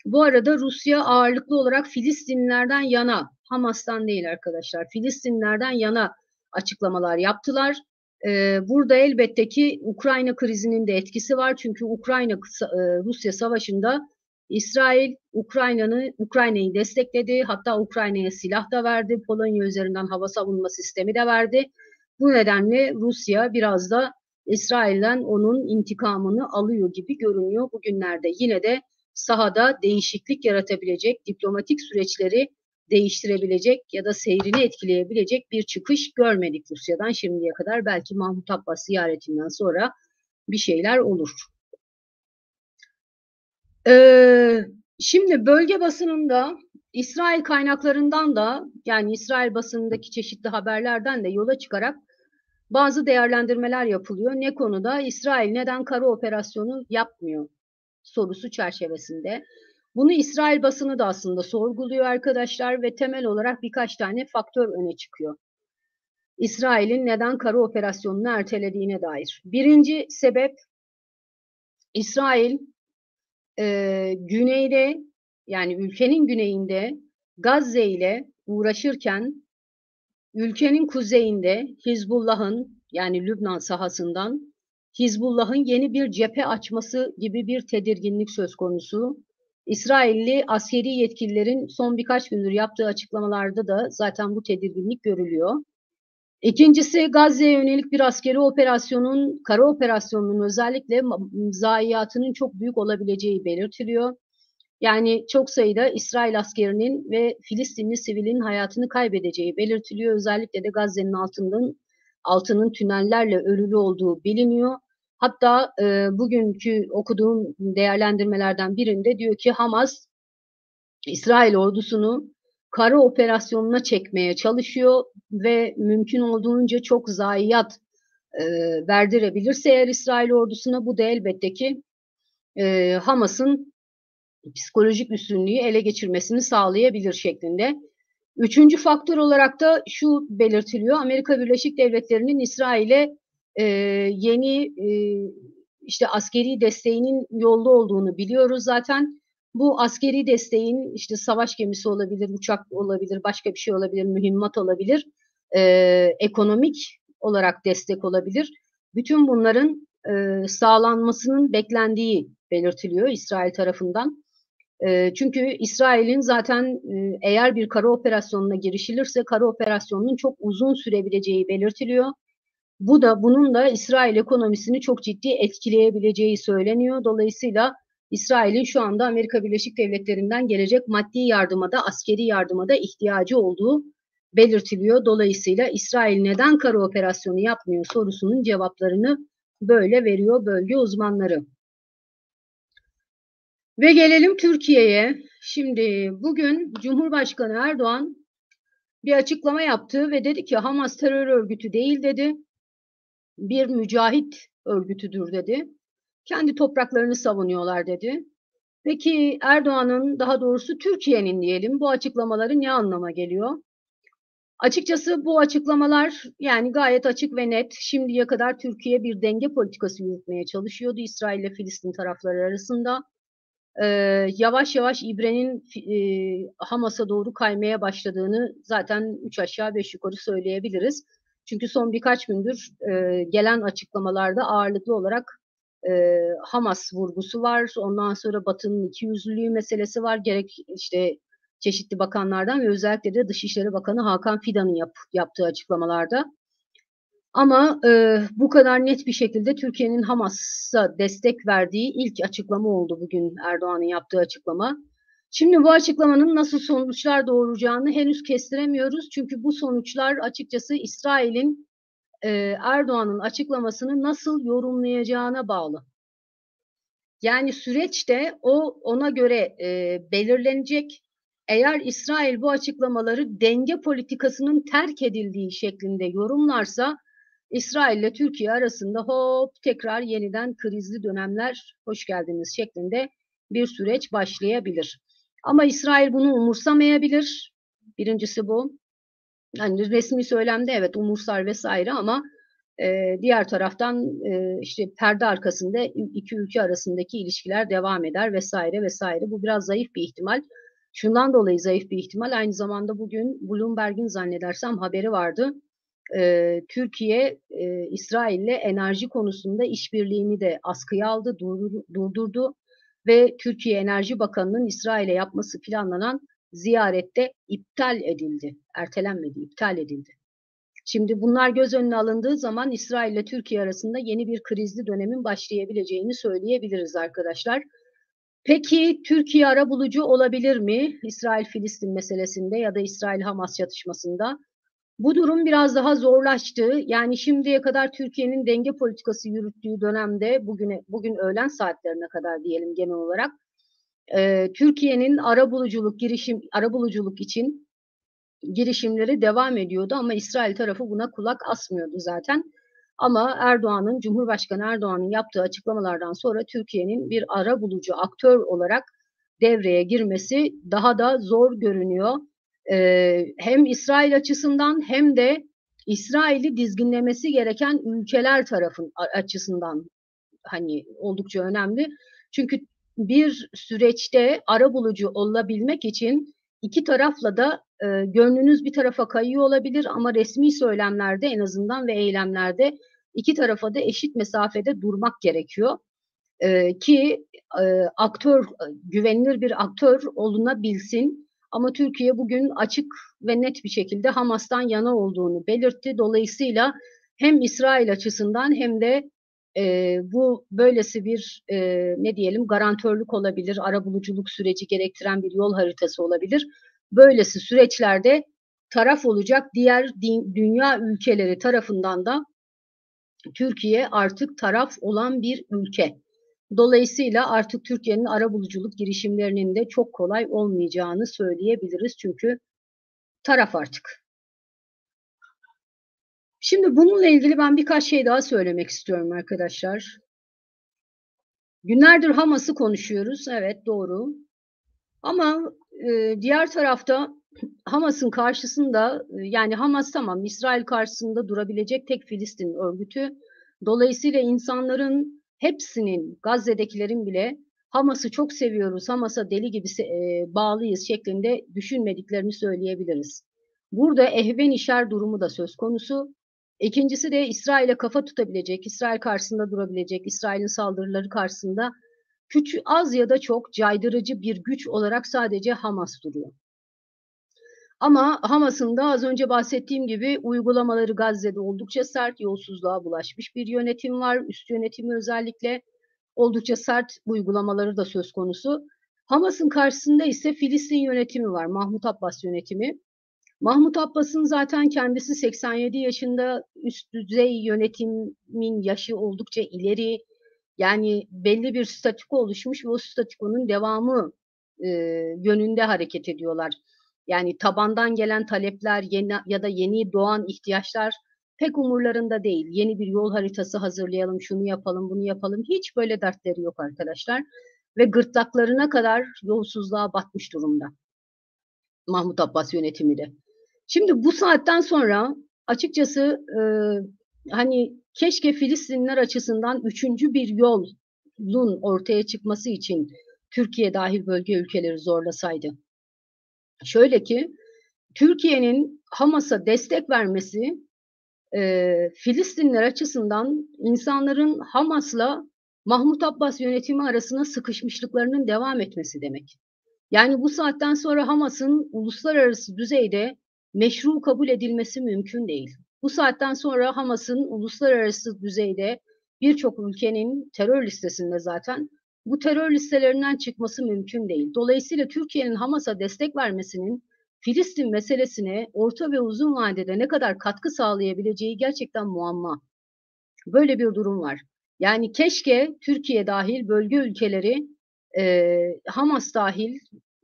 Bu arada Rusya ağırlıklı olarak Filistinlilerden yana, Hamas'tan değil arkadaşlar, Filistinlilerden yana açıklamalar yaptılar. Burada elbette ki Ukrayna krizinin de etkisi var. Çünkü Rusya savaşında İsrail Ukrayna'yı destekledi. Hatta Ukrayna'ya silah da verdi. Polonya üzerinden hava savunma sistemi de verdi. Bu nedenle Rusya biraz da İsrail'den onun intikamını alıyor gibi görünüyor bugünlerde. Yine de sahada değişiklik yaratabilecek, diplomatik süreçleri değiştirebilecek ya da seyrini etkileyebilecek bir çıkış görmedik Rusya'dan şimdiye kadar. Belki Mahmut Abbas ziyaretinden sonra bir şeyler olur. Şimdi bölge basınında İsrail kaynaklarından da yani İsrail basınındaki çeşitli haberlerden de yola çıkarak bazı değerlendirmeler yapılıyor. Ne konuda? İsrail neden kara operasyonu yapmıyor sorusu çerçevesinde. Bunu İsrail basını da aslında sorguluyor arkadaşlar ve temel olarak birkaç tane faktör öne çıkıyor. İsrail'in neden kara operasyonunu ertelediğine dair. Birinci sebep İsrail güneyde yani ülkenin güneyinde Gazze ile uğraşırken ülkenin kuzeyinde Hizbullah'ın yani Lübnan sahasından Hizbullah'ın yeni bir cephe açması gibi bir tedirginlik söz konusu. İsrailli askeri yetkililerin son birkaç gündür yaptığı açıklamalarda da zaten bu tedirginlik görülüyor. İkincisi Gazze'ye yönelik bir askeri operasyonun, kara operasyonunun özellikle zayiatının çok büyük olabileceği belirtiliyor. Yani çok sayıda İsrail askerinin ve Filistinli sivilin hayatını kaybedeceği belirtiliyor. Özellikle de Gazze'nin altının tünellerle örülü olduğu biliniyor. Hatta bugünkü okuduğum değerlendirmelerden birinde diyor ki Hamas İsrail ordusunu kara operasyonuna çekmeye çalışıyor ve mümkün olduğunca çok zayiat verdirebilirse eğer İsrail ordusuna bu da elbette ki Hamas'ın psikolojik üstünlüğü ele geçirmesini sağlayabilir şeklinde. Üçüncü faktör olarak da şu belirtiliyor. Amerika Birleşik Devletleri'nin İsrail'e yeni işte askeri desteğinin yolda olduğunu biliyoruz zaten. Bu askeri desteğin işte savaş gemisi olabilir, uçak olabilir, başka bir şey olabilir, mühimmat olabilir, ekonomik olarak destek olabilir. Bütün bunların sağlanmasının beklendiği belirtiliyor İsrail tarafından. Çünkü İsrail'in zaten eğer bir kara operasyonuna girişilirse kara operasyonunun çok uzun sürebileceği belirtiliyor. Bunun da İsrail ekonomisini çok ciddi etkileyebileceği söyleniyor. Dolayısıyla İsrail'in şu anda Amerika Birleşik Devletleri'nden gelecek maddi yardıma da askeri yardıma da ihtiyacı olduğu belirtiliyor. Dolayısıyla İsrail neden kara operasyonu yapmıyor sorusunun cevaplarını böyle veriyor bölge uzmanları. Ve gelelim Türkiye'ye. Şimdi bugün Cumhurbaşkanı Erdoğan bir açıklama yaptı ve dedi ki Hamas terör örgütü değil dedi. Bir mücahit örgütüdür dedi. Kendi topraklarını savunuyorlar dedi. Peki Erdoğan'ın daha doğrusu Türkiye'nin diyelim bu açıklamaları ne anlama geliyor? Açıkçası bu açıklamalar yani gayet açık ve net. Şimdiye kadar Türkiye bir denge politikası yürütmeye çalışıyordu İsrail ile Filistin tarafları arasında. yavaş yavaş ibrenin Hamas'a doğru kaymaya başladığını zaten 3 aşağı 5 yukarı söyleyebiliriz. Çünkü son birkaç gündür gelen açıklamalarda ağırlıklı olarak Hamas vurgusu var. Ondan sonra Batı'nın ikiyüzlülüğü meselesi var. Gerek işte çeşitli bakanlardan ve özellikle de Dışişleri Bakanı Hakan Fidan'ın yaptığı açıklamalarda. Ama bu kadar net bir şekilde Türkiye'nin Hamas'a destek verdiği ilk açıklama oldu bugün Erdoğan'ın yaptığı açıklama. Şimdi bu açıklamanın nasıl sonuçlar doğuracağını henüz kestiremiyoruz. Çünkü bu sonuçlar açıkçası İsrail'in Erdoğan'ın açıklamasını nasıl yorumlayacağına bağlı. Yani süreçte ona göre belirlenecek. Eğer İsrail bu açıklamaları denge politikasının terk edildiği şeklinde yorumlarsa İsrail ile Türkiye arasında tekrar yeniden krizli dönemler hoş geldiniz şeklinde bir süreç başlayabilir. Ama İsrail bunu umursamayabilir. Birincisi bu. Yani resmi söylemde evet umursar vesaire ama diğer taraftan işte perde arkasında iki ülke arasındaki ilişkiler devam eder vesaire vesaire. Bu biraz zayıf bir ihtimal. Şundan dolayı zayıf bir ihtimal. Aynı zamanda bugün Bloomberg'in zannedersem haberi vardı. Türkiye İsrail'le enerji konusunda işbirliğini de askıya aldı, durdurdu ve Türkiye Enerji Bakanı'nın İsrail'e yapması planlanan ziyarette iptal edildi. Ertelenmedi, iptal edildi. Şimdi bunlar göz önüne alındığı zaman İsrail ile Türkiye arasında yeni bir krizli dönemin başlayabileceğini söyleyebiliriz arkadaşlar. Peki Türkiye arabulucu olabilir mi İsrail-Filistin meselesinde ya da İsrail-Hamas çatışmasında? Bu durum biraz daha zorlaştı. Yani şimdiye kadar Türkiye'nin denge politikası yürüttüğü dönemde bugün öğlen saatlerine kadar diyelim genel olarak Türkiye'nin arabuluculuk için girişimleri devam ediyordu ama İsrail tarafı buna kulak asmıyordu zaten. Ama Cumhurbaşkanı Erdoğan'ın yaptığı açıklamalardan sonra Türkiye'nin bir arabulucu aktör olarak devreye girmesi daha da zor görünüyor. Hem İsrail açısından hem de İsrail'i dizginlemesi gereken ülkeler açısından hani oldukça önemli. Çünkü bir süreçte arabulucu olabilmek için iki tarafla da gönlünüz bir tarafa kayıyor olabilir ama resmi söylemlerde en azından ve eylemlerde iki tarafa da eşit mesafede durmak gerekiyor. Ki güvenilir bir aktör olunabilsin. Ama Türkiye bugün açık ve net bir şekilde Hamas'tan yana olduğunu belirtti. Dolayısıyla hem İsrail açısından hem de bu böylesi bir ne diyelim garantörlük olabilir, arabuluculuk süreci gerektiren bir yol haritası olabilir. Böylesi süreçlerde taraf olacak diğer dünya ülkeleri tarafından da Türkiye artık taraf olan bir ülke. Dolayısıyla artık Türkiye'nin arabuluculuk girişimlerinin de çok kolay olmayacağını söyleyebiliriz. Çünkü taraf artık. Şimdi bununla ilgili ben birkaç şey daha söylemek istiyorum arkadaşlar. Günlerdir Hamas'ı konuşuyoruz. Evet doğru. Ama diğer tarafta Hamas'ın karşısında yani Hamas tamam İsrail karşısında durabilecek tek Filistin örgütü. Dolayısıyla insanların hepsinin Gazze'dekilerin bile Hamas'ı çok seviyoruz, Hamas'a deli gibi bağlıyız şeklinde düşünmediklerini söyleyebiliriz. Burada ehven-i durumu da söz konusu. İkincisi de İsrail'e kafa tutabilecek, İsrail karşısında durabilecek, İsrail'in saldırıları karşısında az ya da çok caydırıcı bir güç olarak sadece Hamas duruyor. Ama Hamas'ın da az önce bahsettiğim gibi uygulamaları Gazze'de oldukça sert, yolsuzluğa bulaşmış bir yönetim var. Üst yönetimi özellikle oldukça sert uygulamaları da söz konusu. Hamas'ın karşısında ise Filistin yönetimi var, Mahmut Abbas yönetimi. Mahmut Abbas'ın zaten kendisi 87 yaşında, üst düzey yönetimin yaşı oldukça ileri. Yani belli bir statüko oluşmuş ve o statükonun devamı yönünde hareket ediyorlar. Yani tabandan gelen talepler ya da yeni doğan ihtiyaçlar pek umurlarında değil. Yeni bir yol haritası hazırlayalım, şunu yapalım, bunu yapalım. Hiç böyle dertleri yok arkadaşlar. Ve gırtlaklarına kadar yolsuzluğa batmış durumda Mahmut Abbas yönetimi de. Şimdi bu saatten sonra açıkçası hani keşke Filistinler açısından üçüncü bir yolun ortaya çıkması için Türkiye dahil bölge ülkeleri zorlasaydı. Şöyle ki Türkiye'nin Hamas'a destek vermesi Filistinler açısından insanların Hamas'la Mahmut Abbas yönetimi arasında sıkışmışlıklarının devam etmesi demek. Yani bu saatten sonra Hamas'ın uluslararası düzeyde meşru kabul edilmesi mümkün değil. Bu saatten sonra Hamas'ın uluslararası düzeyde birçok ülkenin terör listesinde zaten bu terör listelerinden çıkması mümkün değil. Dolayısıyla Türkiye'nin Hamas'a destek vermesinin Filistin meselesine orta ve uzun vadede ne kadar katkı sağlayabileceği gerçekten muamma. Böyle bir durum var. Yani keşke Türkiye dahil bölge ülkeleri Hamas dahil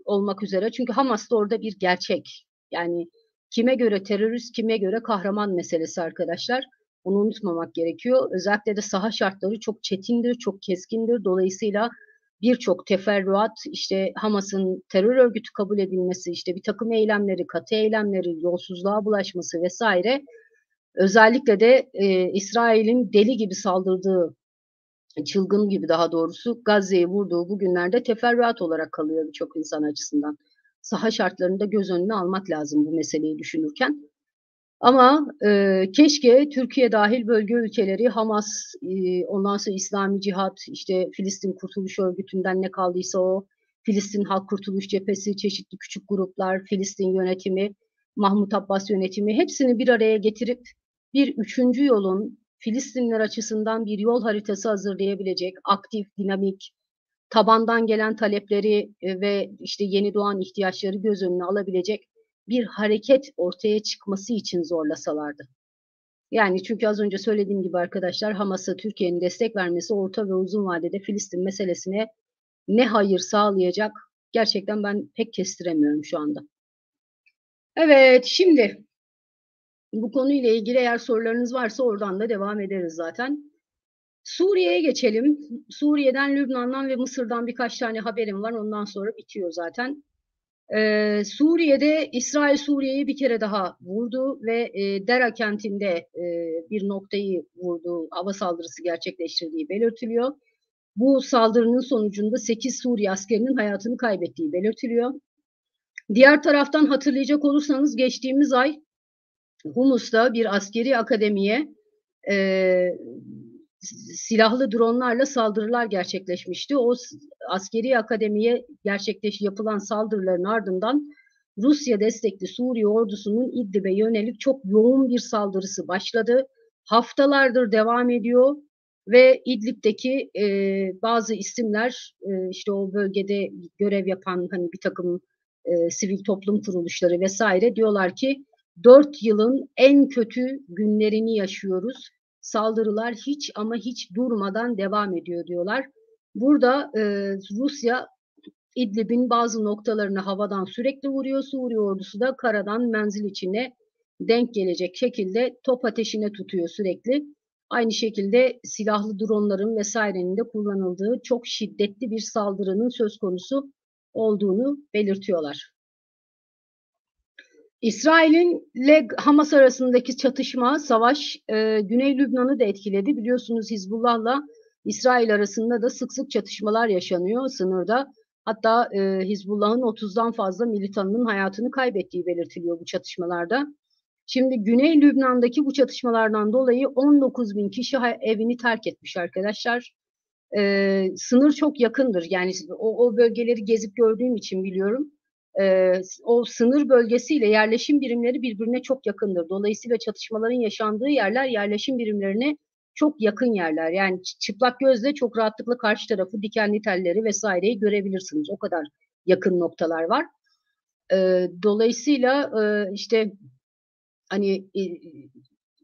olmak üzere, çünkü Hamas da orada bir gerçek. Yani kime göre terörist, kime göre kahraman meselesi arkadaşlar. Bunu unutmamak gerekiyor. Özellikle de saha şartları çok çetindir, çok keskindir. Dolayısıyla birçok teferruat, işte Hamas'ın terör örgütü kabul edilmesi, işte bir takım eylemleri, katı eylemleri, yolsuzluğa bulaşması vesaire, özellikle de İsrail'in deli gibi saldırdığı, çılgın gibi daha doğrusu Gazze'yi vurduğu bu günlerde teferruat olarak kalıyor birçok insan açısından. Saha şartlarını da göz önüne almak lazım bu meseleyi düşünürken. Ama keşke Türkiye dahil bölge ülkeleri Hamas, ondan sonra İslami Cihat, işte Filistin Kurtuluş Örgütü'nden ne kaldıysa o, Filistin Halk Kurtuluş Cephesi, çeşitli küçük gruplar, Filistin yönetimi, Mahmut Abbas yönetimi, hepsini bir araya getirip bir üçüncü yolun Filistinler açısından bir yol haritası hazırlayabilecek, aktif, dinamik, tabandan gelen talepleri ve işte yeni doğan ihtiyaçları göz önüne alabilecek bir hareket ortaya çıkması için zorlasalardı. Yani çünkü az önce söylediğim gibi arkadaşlar, Hamas'a Türkiye'nin destek vermesi orta ve uzun vadede Filistin meselesine ne hayır sağlayacak, gerçekten ben pek kestiremiyorum şu anda. Evet, şimdi bu konuyla ilgili eğer sorularınız varsa oradan da devam ederiz zaten. Suriye'ye geçelim. Suriye'den, Lübnan'dan ve Mısır'dan birkaç tane haberim var. Ondan sonra bitiyor zaten. Suriye'de İsrail Suriye'yi bir kere daha vurdu ve Dera kentinde bir noktayı vurdu, hava saldırısı gerçekleştirdiği belirtiliyor. Bu saldırının sonucunda 8 Suriye askerinin hayatını kaybettiği belirtiliyor. Diğer taraftan hatırlayacak olursanız geçtiğimiz ay Humus'ta bir askeri akademiye silahlı dronlarla saldırılar gerçekleşmişti. O askeri akademiye yapılan saldırıların ardından Rusya destekli Suriye ordusunun İdlib'e yönelik çok yoğun bir saldırısı başladı. Haftalardır devam ediyor ve İdlib'deki bazı isimler, işte o bölgede görev yapan hani bir takım sivil toplum kuruluşları vesaire diyorlar ki 4 yılın en kötü günlerini yaşıyoruz. Saldırılar hiç ama hiç durmadan devam ediyor diyorlar. Burada Rusya İdlib'in bazı noktalarını havadan sürekli vuruyor. Suriye ordusu da karadan menzil içine denk gelecek şekilde top ateşine tutuyor sürekli. Aynı şekilde silahlı dronların vesairenin de kullanıldığı çok şiddetli bir saldırının söz konusu olduğunu belirtiyorlar. İsrail'le Hamas arasındaki çatışma, savaş Güney Lübnan'ı da etkiledi. Biliyorsunuz Hizbullah'la İsrail arasında da sık sık çatışmalar yaşanıyor sınırda. Hatta Hizbullah'ın 30'dan fazla militanının hayatını kaybettiği belirtiliyor bu çatışmalarda. Şimdi Güney Lübnan'daki bu çatışmalardan dolayı 19 bin kişi evini terk etmiş arkadaşlar. Sınır çok yakındır. Yani o bölgeleri gezip gördüğüm için biliyorum. O sınır bölgesiyle yerleşim birimleri birbirine çok yakındır. Dolayısıyla çatışmaların yaşandığı yerler yerleşim birimlerine çok yakın yerler. Yani çıplak gözle çok rahatlıkla karşı tarafı, dikenli telleri vesaireyi görebilirsiniz. O kadar yakın noktalar var. Dolayısıyla işte hani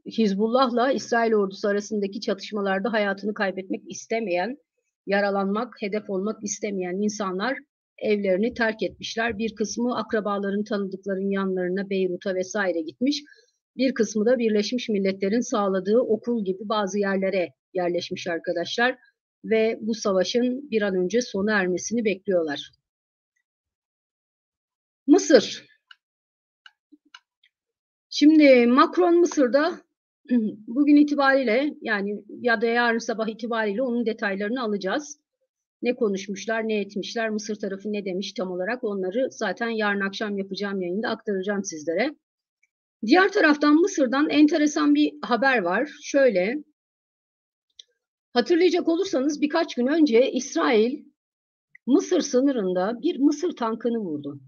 Hizbullah'la İsrail ordusu arasındaki çatışmalarda hayatını kaybetmek istemeyen, yaralanmak, hedef olmak istemeyen insanlar evlerini terk etmişler. Bir kısmı akrabaların, tanıdıkların yanlarına, Beyrut'a vesaire gitmiş. Bir kısmı da Birleşmiş Milletler'in sağladığı okul gibi bazı yerlere yerleşmiş arkadaşlar ve bu savaşın bir an önce sona ermesini bekliyorlar. Mısır. Şimdi Macron Mısır'da bugün itibariyle, yani ya da yarın sabah itibariyle onun detaylarını alacağız. Ne konuşmuşlar, ne etmişler, Mısır tarafı ne demiş tam olarak onları zaten yarın akşam yapacağım yayında aktaracağım sizlere. Diğer taraftan Mısır'dan enteresan bir haber var. Şöyle, hatırlayacak olursanız birkaç gün önce İsrail Mısır sınırında bir Mısır tankını vurdu.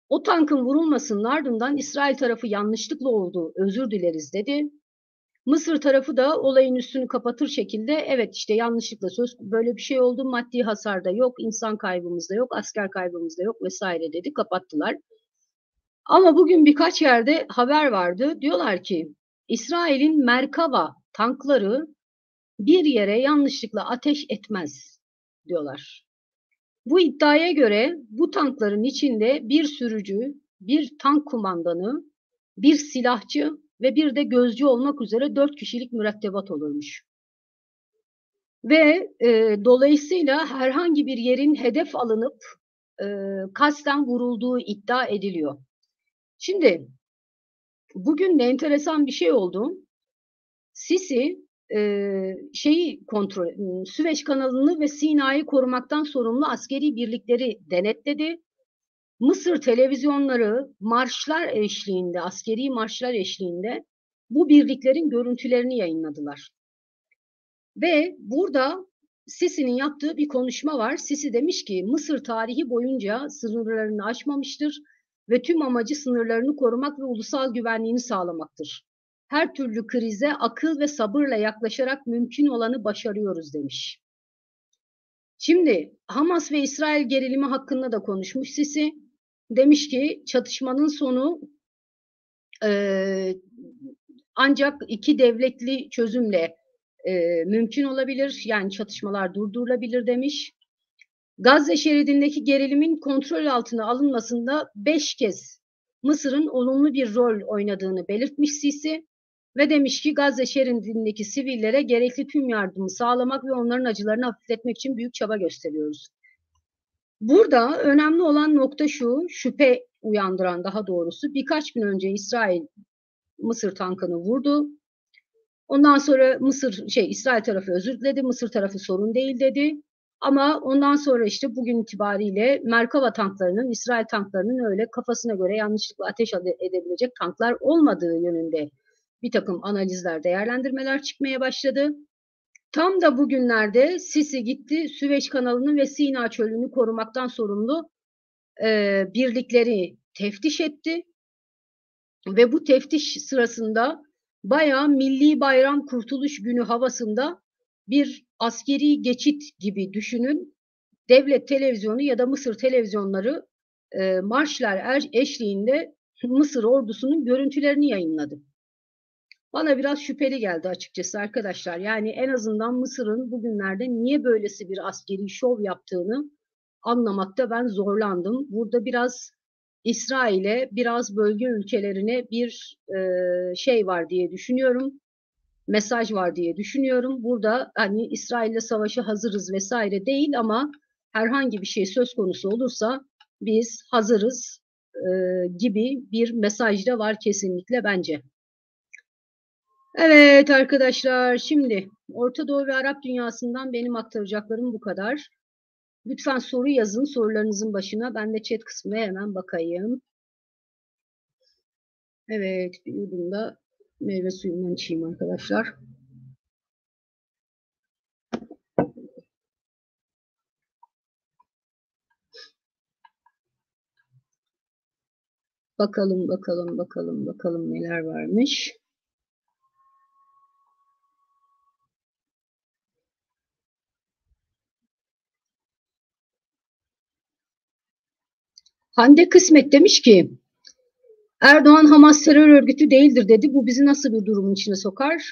O tankın vurulmasının ardından İsrail tarafı yanlışlıkla oldu, özür dileriz dedi. Mısır tarafı da olayın üstünü kapatır şekilde evet işte yanlışlıkla böyle bir şey oldu, maddi hasar da yok, insan kaybımız da yok, asker kaybımız da yok vesaire dedi, kapattılar. Ama bugün birkaç yerde haber vardı. Diyorlar ki İsrail'in Merkava tankları bir yere yanlışlıkla ateş etmez diyorlar. Bu iddiaya göre bu tankların içinde bir sürücü, bir tank kumandanı, bir silahçı ve bir de gözcü olmak üzere 4 kişilik mürettebat olurmuş. Ve dolayısıyla herhangi bir yerin hedef alınıp kasten vurulduğu iddia ediliyor. Şimdi bugün de enteresan bir şey oldu. Sisi Süveyş kanalını ve Sina'yı korumaktan sorumlu askeri birlikleri denetledi. Mısır televizyonları marşlar eşliğinde, askeri marşlar eşliğinde bu birliklerin görüntülerini yayınladılar. Ve burada Sisi'nin yaptığı bir konuşma var. Sisi demiş ki Mısır tarihi boyunca sınırlarını aşmamıştır ve tüm amacı sınırlarını korumak ve ulusal güvenliğini sağlamaktır. Her türlü krize akıl ve sabırla yaklaşarak mümkün olanı başarıyoruz demiş. Şimdi Hamas ve İsrail gerilimi hakkında da konuşmuş Sisi. Demiş ki çatışmanın sonu ancak iki devletli çözümle mümkün olabilir. Yani çatışmalar durdurulabilir demiş. Gazze şeridindeki gerilimin kontrol altına alınmasında 5 kez Mısır'ın olumlu bir rol oynadığını belirtmiş Sisi ve demiş ki Gazze şeridindeki sivillere gerekli tüm yardımı sağlamak ve onların acılarını hafifletmek için büyük çaba gösteriyoruz. Burada önemli olan nokta şu, şüphe uyandıran daha doğrusu birkaç gün önce İsrail Mısır tankını vurdu. Ondan sonra İsrail tarafı özür diledi. Mısır tarafı sorun değil dedi. Ama ondan sonra işte bugün itibariyle Merkava tanklarının, İsrail tanklarının öyle kafasına göre yanlışlıkla ateş edebilecek tanklar olmadığı yönünde bir takım analizler, değerlendirmeler çıkmaya başladı. Tam da bugünlerde Sisi gitti Süveyş kanalını ve Sina çölünü korumaktan sorumlu birlikleri teftiş etti. Ve bu teftiş sırasında bayağı Milli Bayram Kurtuluş Günü havasında bir askeri geçit gibi düşünün. Devlet televizyonu ya da Mısır televizyonları marşlar eşliğinde Mısır ordusunun görüntülerini yayınladı. Bana biraz şüpheli geldi açıkçası arkadaşlar. Yani en azından Mısır'ın bugünlerde niye böylesi bir askeri şov yaptığını anlamakta ben zorlandım. Burada biraz İsrail'e, biraz bölge ülkelerine bir şey var diye düşünüyorum. Mesaj var diye düşünüyorum. Burada hani İsrail'le savaşa hazırız vesaire değil ama herhangi bir şey söz konusu olursa biz hazırız gibi bir mesaj da var kesinlikle bence. Evet arkadaşlar, şimdi Orta Doğu ve Arap dünyasından benim aktaracaklarım bu kadar. Lütfen soru yazın sorularınızın başına. Ben de chat kısmına hemen bakayım. Evet, bir yudum da meyve suyundan içeyim arkadaşlar. Bakalım neler varmış. Hande Kısmet demiş ki Erdoğan Hamas terör örgütü değildir dedi. Bu bizi nasıl bir durumun içine sokar?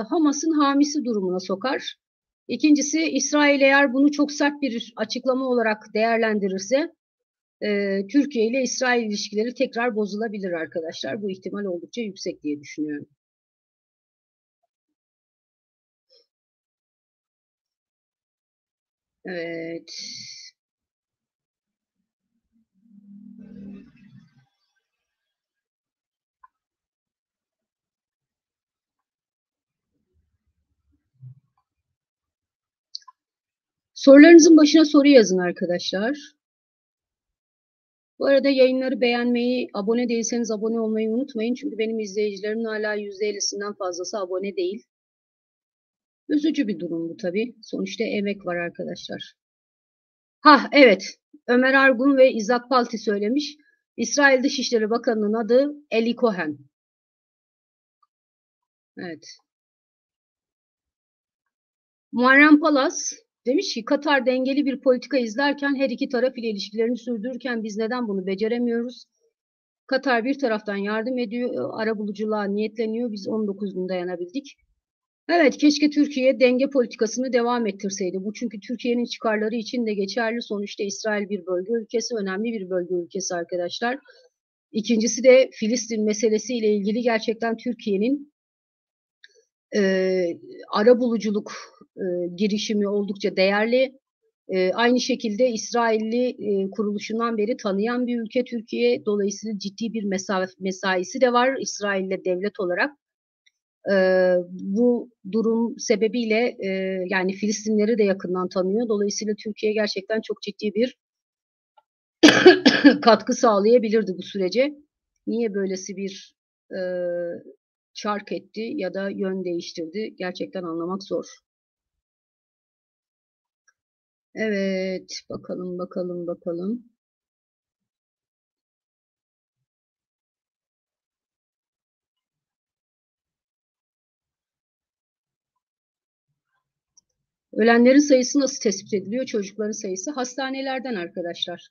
Hamas'ın hamisi durumuna sokar. İkincisi İsrail eğer bunu çok sert bir açıklama olarak değerlendirirse Türkiye ile İsrail ilişkileri tekrar bozulabilir arkadaşlar. Bu ihtimal oldukça yüksek diye düşünüyorum. Evet. Sorularınızın başına soru yazın arkadaşlar. Bu arada yayınları beğenmeyi, abone değilseniz abone olmayı unutmayın. Çünkü benim izleyicilerimin hala %50'sinden fazlası abone değil. Üzücü bir durum bu tabii. Sonuçta emek var arkadaşlar. Evet. Ömer Argun ve İzak Palti söylemiş. İsrail Dışişleri Bakanı'nın adı Eli Cohen. Evet. Muharrem Palas demiş ki Katar dengeli bir politika izlerken her iki taraf ile ilişkilerini sürdürürken biz neden bunu beceremiyoruz? Katar bir taraftan yardım ediyor, arabuluculuğa niyetleniyor. Biz 19 gün dayanabildik. Evet, keşke Türkiye denge politikasını devam ettirseydi. Bu çünkü Türkiye'nin çıkarları için de geçerli. Sonuçta İsrail bir bölge ülkesi, önemli bir bölge ülkesi arkadaşlar. İkincisi de Filistin meselesiyle ilgili gerçekten Türkiye'nin arabuluculuk girişimi oldukça değerli. Aynı şekilde İsrailli kuruluşundan beri tanıyan bir ülke Türkiye. Dolayısıyla ciddi bir mesaisi de var İsrail'le devlet olarak. Bu durum sebebiyle yani Filistinleri de yakından tanıyor. Dolayısıyla Türkiye gerçekten çok ciddi bir katkı sağlayabilirdi bu sürece. Niye böylesi bir e, çark etti ya da yön değiştirdi gerçekten anlamak zor. Evet, bakalım. Ölenlerin sayısı nasıl tespit ediliyor? Çocukların sayısı hastanelerden arkadaşlar.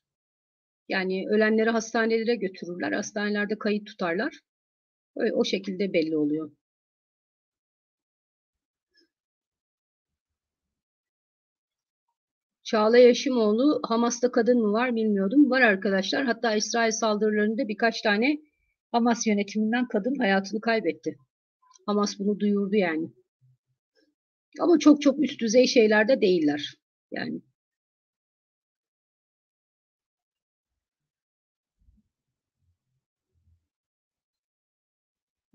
Yani ölenleri hastanelere götürürler, hastanelerde kayıt tutarlar. O şekilde belli oluyor. Çağla Yaşımoğlu, Hamas'ta kadın mı var bilmiyordum. Var arkadaşlar. Hatta İsrail saldırılarında birkaç tane Hamas yönetiminden kadın hayatını kaybetti. Hamas bunu duyurdu yani. Ama çok üst düzey şeylerde değiller. Yani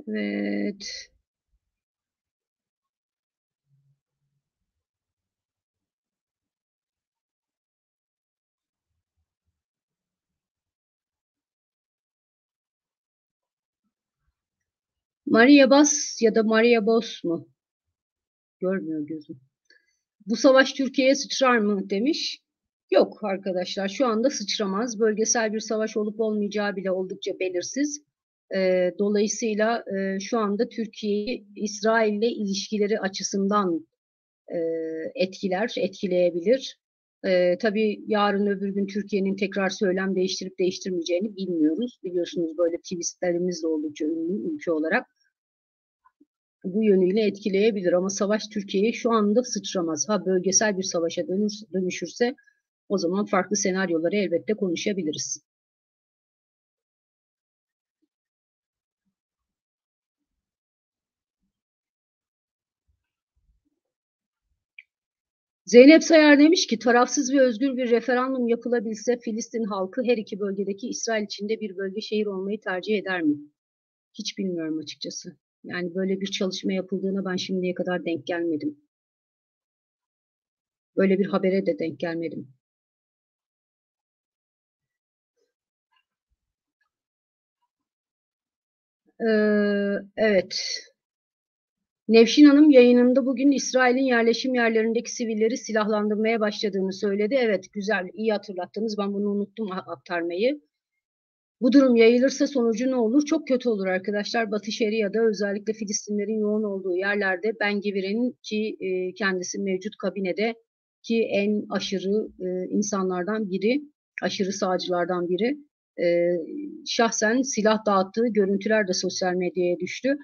evet. Maria Bas ya da Maria Bos mu? Görmüyor gözüm. Bu savaş Türkiye'ye sıçrar mı demiş. Yok arkadaşlar şu anda sıçramaz. Bölgesel bir savaş olup olmayacağı bile oldukça belirsiz. Dolayısıyla şu anda Türkiye'yi İsrail'le ilişkileri açısından etkileyebilir. Tabii yarın öbür gün Türkiye'nin tekrar söylem değiştirip değiştirmeyeceğini bilmiyoruz. Biliyorsunuz böyle twistlerimiz de oldukça ünlü ülke olarak. Bu yönüyle etkileyebilir ama savaş Türkiye'ye şu anda sıçramaz. Bölgesel bir savaşa dönüşürse o zaman farklı senaryoları elbette konuşabiliriz. Zeynep Sayar demiş ki tarafsız ve özgür bir referandum yapılabilse Filistin halkı her iki bölgedeki İsrail içinde bir bölge şehir olmayı tercih eder mi? Hiç bilmiyorum açıkçası. Yani böyle bir çalışma yapıldığına ben şimdiye kadar denk gelmedim. Böyle bir habere de denk gelmedim. Evet. Nevşin Hanım yayınında bugün İsrail'in yerleşim yerlerindeki sivilleri silahlandırmaya başladığını söyledi. Evet, güzel, iyi hatırlattınız. Ben bunu unuttum aktarmayı. Bu durum yayılırsa sonucu ne olur? Çok kötü olur arkadaşlar. Batı Şeria'da özellikle Filistinlerin yoğun olduğu yerlerde Ben Gvir'in ki kendisi mevcut kabinede ki en aşırı insanlardan biri, aşırı sağcılardan biri şahsen silah dağıttığı görüntüler de sosyal medyaya düştü.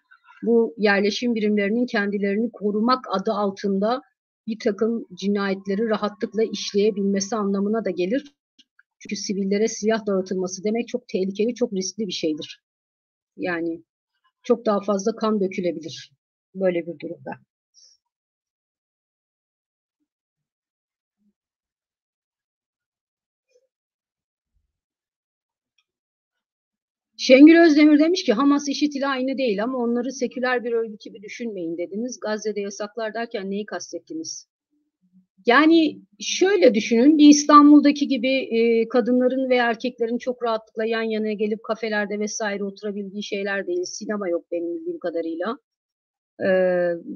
Bu yerleşim birimlerinin kendilerini korumak adı altında bir takım cinayetleri rahatlıkla işleyebilmesi anlamına da gelir. Çünkü sivillere silah dağıtılması demek çok tehlikeli, çok riskli bir şeydir. Yani çok daha fazla kan dökülebilir böyle bir durumda. Şengül Özdemir demiş ki Hamas IŞİD ile aynı değil ama onları seküler bir örgüt gibi düşünmeyin dediniz. Gazze'de yasaklar derken neyi kastettiniz? Yani şöyle düşünün, bir İstanbul'daki gibi kadınların ve erkeklerin çok rahatlıkla yan yana gelip kafelerde vesaire oturabildiği şeyler değil. Sinema yok benim bildiğim kadarıyla.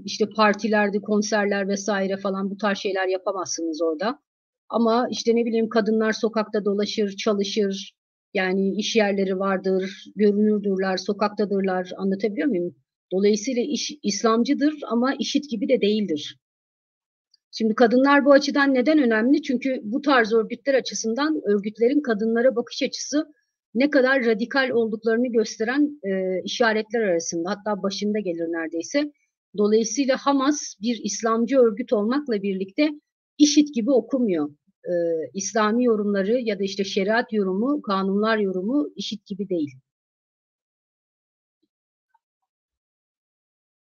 İşte partilerde, konserler vesaire falan bu tarz şeyler yapamazsınız orada. Ama işte ne bileyim kadınlar sokakta dolaşır, çalışır. Yani iş yerleri vardır, görünürdürler, sokaktadırlar. Anlatabiliyor muyum? Dolayısıyla iş İslamcıdır ama IŞİD gibi de değildir. Şimdi kadınlar bu açıdan neden önemli? Çünkü bu tarz örgütler açısından örgütlerin kadınlara bakış açısı ne kadar radikal olduklarını gösteren işaretler arasında. Hatta başında gelir neredeyse. Dolayısıyla Hamas bir İslamcı örgüt olmakla birlikte IŞİD gibi okumuyor. İslami yorumları ya da işte şeriat yorumu, kanunlar yorumu IŞİD gibi değil.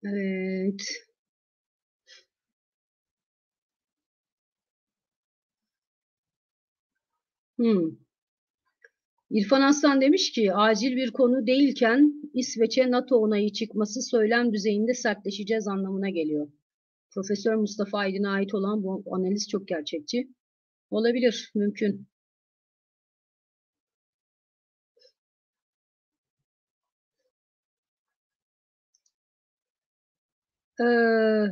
Evet. Hmm. İrfan Aslan demiş ki acil bir konu değilken İsveç'e NATO onayı çıkması söylem düzeyinde sertleşeceğiz anlamına geliyor. Profesör Mustafa Aydın'a ait olan bu analiz çok gerçekçi. Olabilir, mümkün. Ee,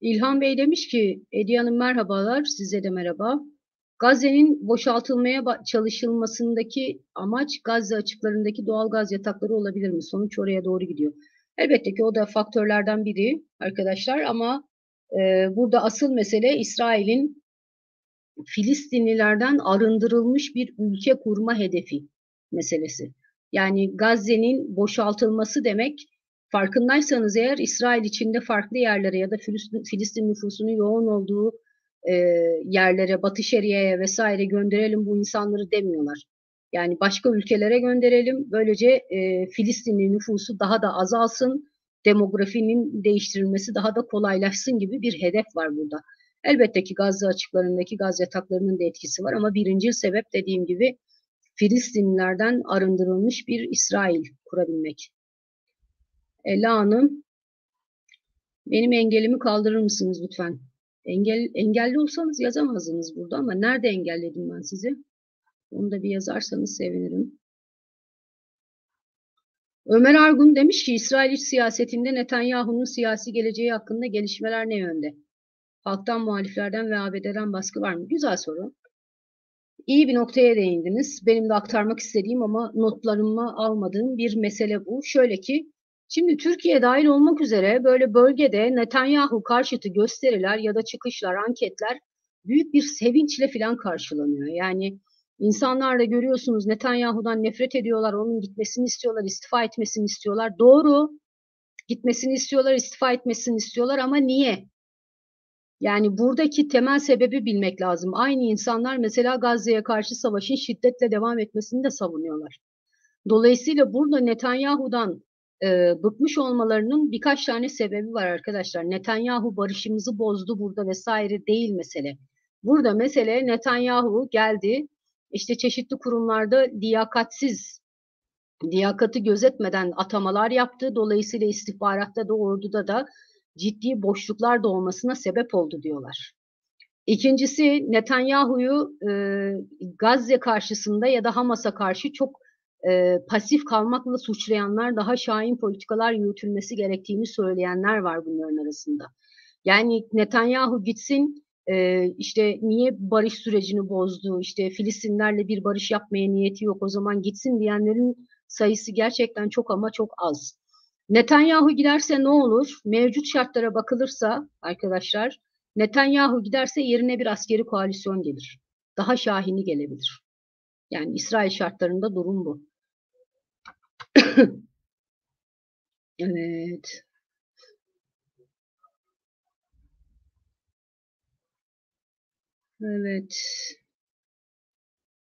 İlhan Bey demiş ki Ediye Hanım merhabalar, size de merhaba. Gazze'nin boşaltılmaya çalışılmasındaki amaç Gazze açıklarındaki doğal gaz yatakları olabilir mi? Sonuç oraya doğru gidiyor. Elbette ki o da faktörlerden biri arkadaşlar ama burada asıl mesele İsrail'in Filistinlilerden arındırılmış bir ülke kurma hedefi meselesi. Yani Gazze'nin boşaltılması demek farkındaysanız eğer İsrail içinde farklı yerlere ya da Filistin nüfusunun yoğun olduğu e, yerlere, Batı Şeria'ya vesaire gönderelim bu insanları demiyorlar. Yani başka ülkelere gönderelim. Böylece Filistinli nüfusu daha da azalsın, demografinin değiştirilmesi daha da kolaylaşsın gibi bir hedef var burada. Elbette ki Gazze açıklarındaki gaz yataklarının da etkisi var ama birincil sebep dediğim gibi Filistinlilerden arındırılmış bir İsrail kurabilmek. Ela Hanım, benim engelimi kaldırır mısınız lütfen? Engelli olsanız yazamazdınız burada ama nerede engelledim ben sizi? Onu da bir yazarsanız sevinirim. Ömer Argun demiş ki İsrail iç siyasetinde Netanyahu'nun siyasi geleceği hakkında gelişmeler ne yönde? Halktan, muhaliflerden ve ABD'den baskı var mı? Güzel soru. İyi bir noktaya değindiniz. Benim de aktarmak istediğim ama notlarıma almadığım bir mesele bu. Şöyle ki, şimdi Türkiye dahil olmak üzere böyle bölgede Netanyahu karşıtı gösteriler ya da çıkışlar, anketler büyük bir sevinçle falan karşılanıyor. Yani insanlar da görüyorsunuz Netanyahu'dan nefret ediyorlar, onun gitmesini istiyorlar, istifa etmesini istiyorlar. Doğru, gitmesini istiyorlar, istifa etmesini istiyorlar ama niye? Yani buradaki temel sebebi bilmek lazım. Aynı insanlar mesela Gazze'ye karşı savaşın şiddetle devam etmesini de savunuyorlar. Dolayısıyla burada Netanyahu'dan bıkmış olmalarının birkaç tane sebebi var arkadaşlar. Netanyahu barışımızı bozdu burada vesaire değil mesele. Burada mesele Netanyahu geldi, işte çeşitli kurumlarda liyakati gözetmeden atamalar yaptı. Dolayısıyla istihbaratta da orduda da ciddi boşluklar doğmasına sebep oldu diyorlar. İkincisi Netanyahu'yu Gazze karşısında ya da Hamas'a karşı çok pasif kalmakla suçlayanlar, daha şahin politikalar yürütülmesi gerektiğini söyleyenler var bunların arasında. Yani Netanyahu gitsin işte niye barış sürecini bozdu, işte Filistinlerle bir barış yapmaya niyeti yok o zaman gitsin diyenlerin sayısı gerçekten çok ama çok az. Netanyahu giderse ne olur? Mevcut şartlara bakılırsa arkadaşlar Netanyahu giderse yerine bir askeri koalisyon gelir. Daha şahini gelebilir. Yani İsrail şartlarında durum bu. Evet. Evet.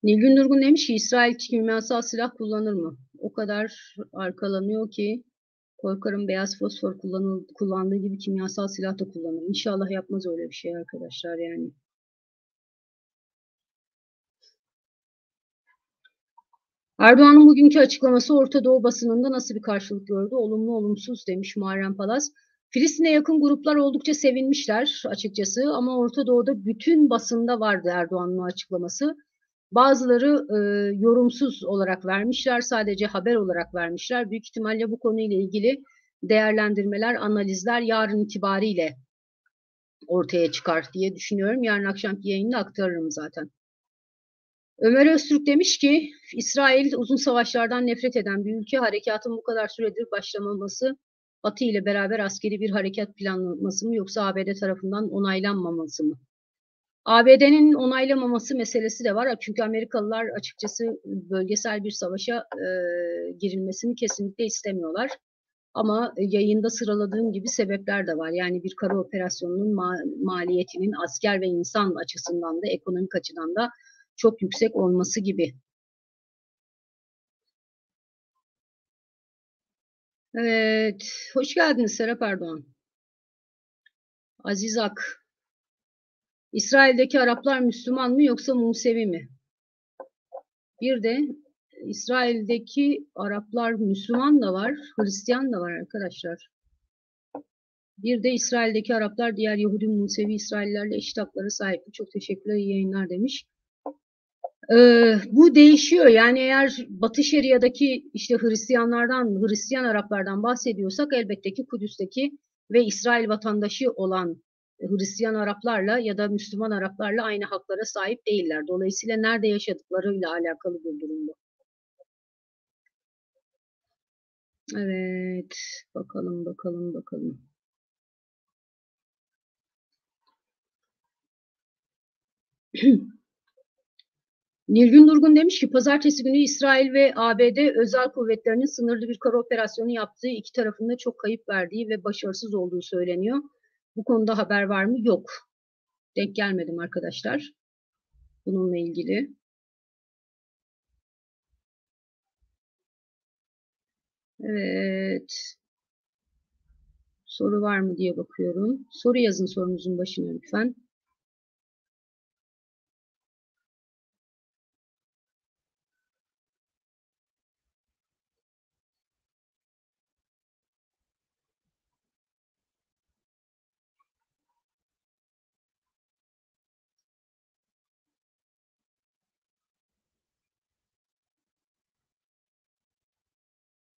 Nilgün Durgun demiş ki İsrail kimyasal silah kullanır mı? O kadar arkalanıyor ki korkarım beyaz fosfor kullandığı gibi kimyasal silah da kullanır. İnşallah yapmaz öyle bir şey arkadaşlar yani. Erdoğan'ın bugünkü açıklaması Orta Doğu basınında nasıl bir karşılık gördü? Olumlu olumsuz demiş Muharrem Palaz. Filistin'e yakın gruplar oldukça sevinmişler açıkçası ama Orta Doğu'da bütün basında vardı Erdoğan'ın açıklaması. Bazıları yorumsuz olarak vermişler, sadece haber olarak vermişler. Büyük ihtimalle bu konuyla ilgili değerlendirmeler, analizler yarın itibariyle ortaya çıkar diye düşünüyorum. Yarın akşamki yayında aktarırım zaten. Ömer Öztürk demiş ki, İsrail uzun savaşlardan nefret eden bir ülke, harekatın bu kadar süredir başlamaması, Batı ile beraber askeri bir harekat planlaması mı yoksa ABD tarafından onaylanmaması mı? ABD'nin onaylamaması meselesi de var. Çünkü Amerikalılar açıkçası bölgesel bir savaşa girilmesini kesinlikle istemiyorlar. Ama yayında sıraladığım gibi sebepler de var. Yani bir kara operasyonunun maliyetinin asker ve insan açısından da ekonomik açıdan da çok yüksek olması gibi. Evet, hoş geldiniz Serap Erdoğan. Aziz Ak, İsrail'deki Araplar Müslüman mı yoksa Musevi mi? Bir de İsrail'deki Araplar Müslüman da var, Hristiyan da var arkadaşlar. Bir de İsrail'deki Araplar diğer Yahudi Musevi İsraillerle eşit haklara sahip. Çok teşekkürler, iyi yayınlar demiş. Bu değişiyor. Yani eğer Batı Şeria'daki işte Hristiyan Araplardan bahsediyorsak elbette ki Kudüs'teki ve İsrail vatandaşı olan Hristiyan Araplarla ya da Müslüman Araplarla aynı haklara sahip değiller. Dolayısıyla nerede yaşadıklarıyla alakalı bir durum bu. Evet, bakalım. Nilgün Durgun demiş ki pazartesi günü İsrail ve ABD özel kuvvetlerinin sınırlı bir kara operasyonu yaptığı, iki tarafında çok kayıp verdiği ve başarısız olduğu söyleniyor. Bu konuda haber var mı? Yok. Denk gelmedim arkadaşlar. Bununla ilgili. Evet. Soru var mı diye bakıyorum. Soru yazın sorunuzun başına lütfen.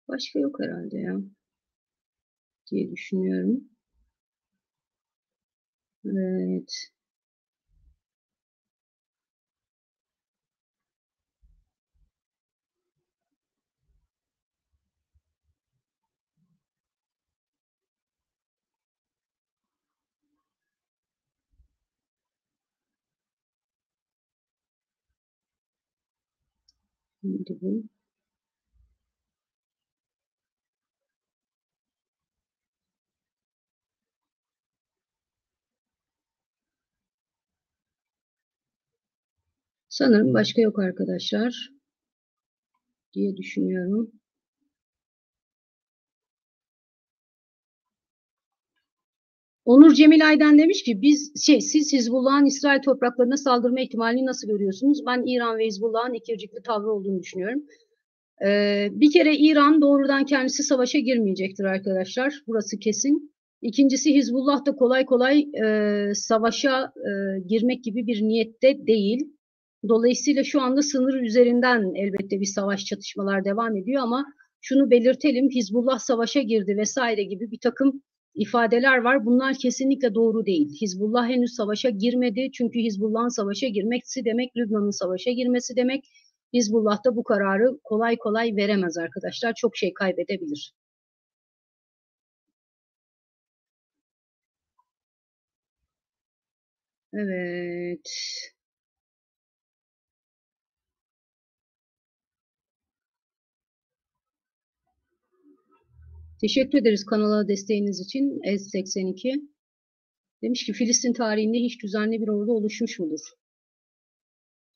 Başka yok herhalde ya diye düşünüyorum. Evet. Neydi bu? Sanırım başka yok arkadaşlar diye düşünüyorum. Onur Cemil Ayden demiş ki siz Hizbullah'ın İsrail topraklarına saldırma ihtimalini nasıl görüyorsunuz? Ben İran ve Hizbullah'ın ikircikli tavrı olduğunu düşünüyorum. Bir kere İran doğrudan kendisi savaşa girmeyecektir arkadaşlar. Burası kesin. İkincisi Hizbullah da kolay kolay savaşa girmek gibi bir niyette değil. Dolayısıyla şu anda sınır üzerinden elbette bir savaş çatışmalar devam ediyor ama şunu belirtelim, Hizbullah savaşa girdi vesaire gibi bir takım ifadeler var. Bunlar kesinlikle doğru değil. Hizbullah henüz savaşa girmedi. Çünkü Hizbullah'ın savaşa girmesi demek Lübnan'ın savaşa girmesi demek. Hizbullah da bu kararı kolay kolay veremez arkadaşlar. Çok şey kaybedebilir. Evet. Teşekkür ederiz kanala desteğiniz için. Ez82 demiş ki Filistin tarihinde hiç düzenli bir ordu oluşmuş mudur?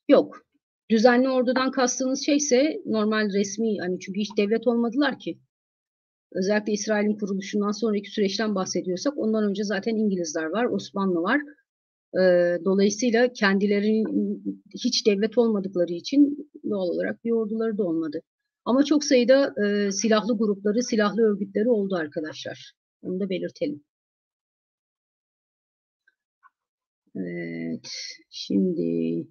Yok. Düzenli ordudan kastınız şeyse normal resmi hani çünkü hiç devlet olmadılar ki. Özellikle İsrail'in kuruluşundan sonraki süreçten bahsediyorsak ondan önce zaten İngilizler var, Osmanlı var. Dolayısıyla kendileri hiç devlet olmadıkları için doğal olarak bir orduları da olmadı. Ama çok sayıda silahlı grupları, silahlı örgütleri oldu arkadaşlar. Onu da belirtelim. Evet. Şimdi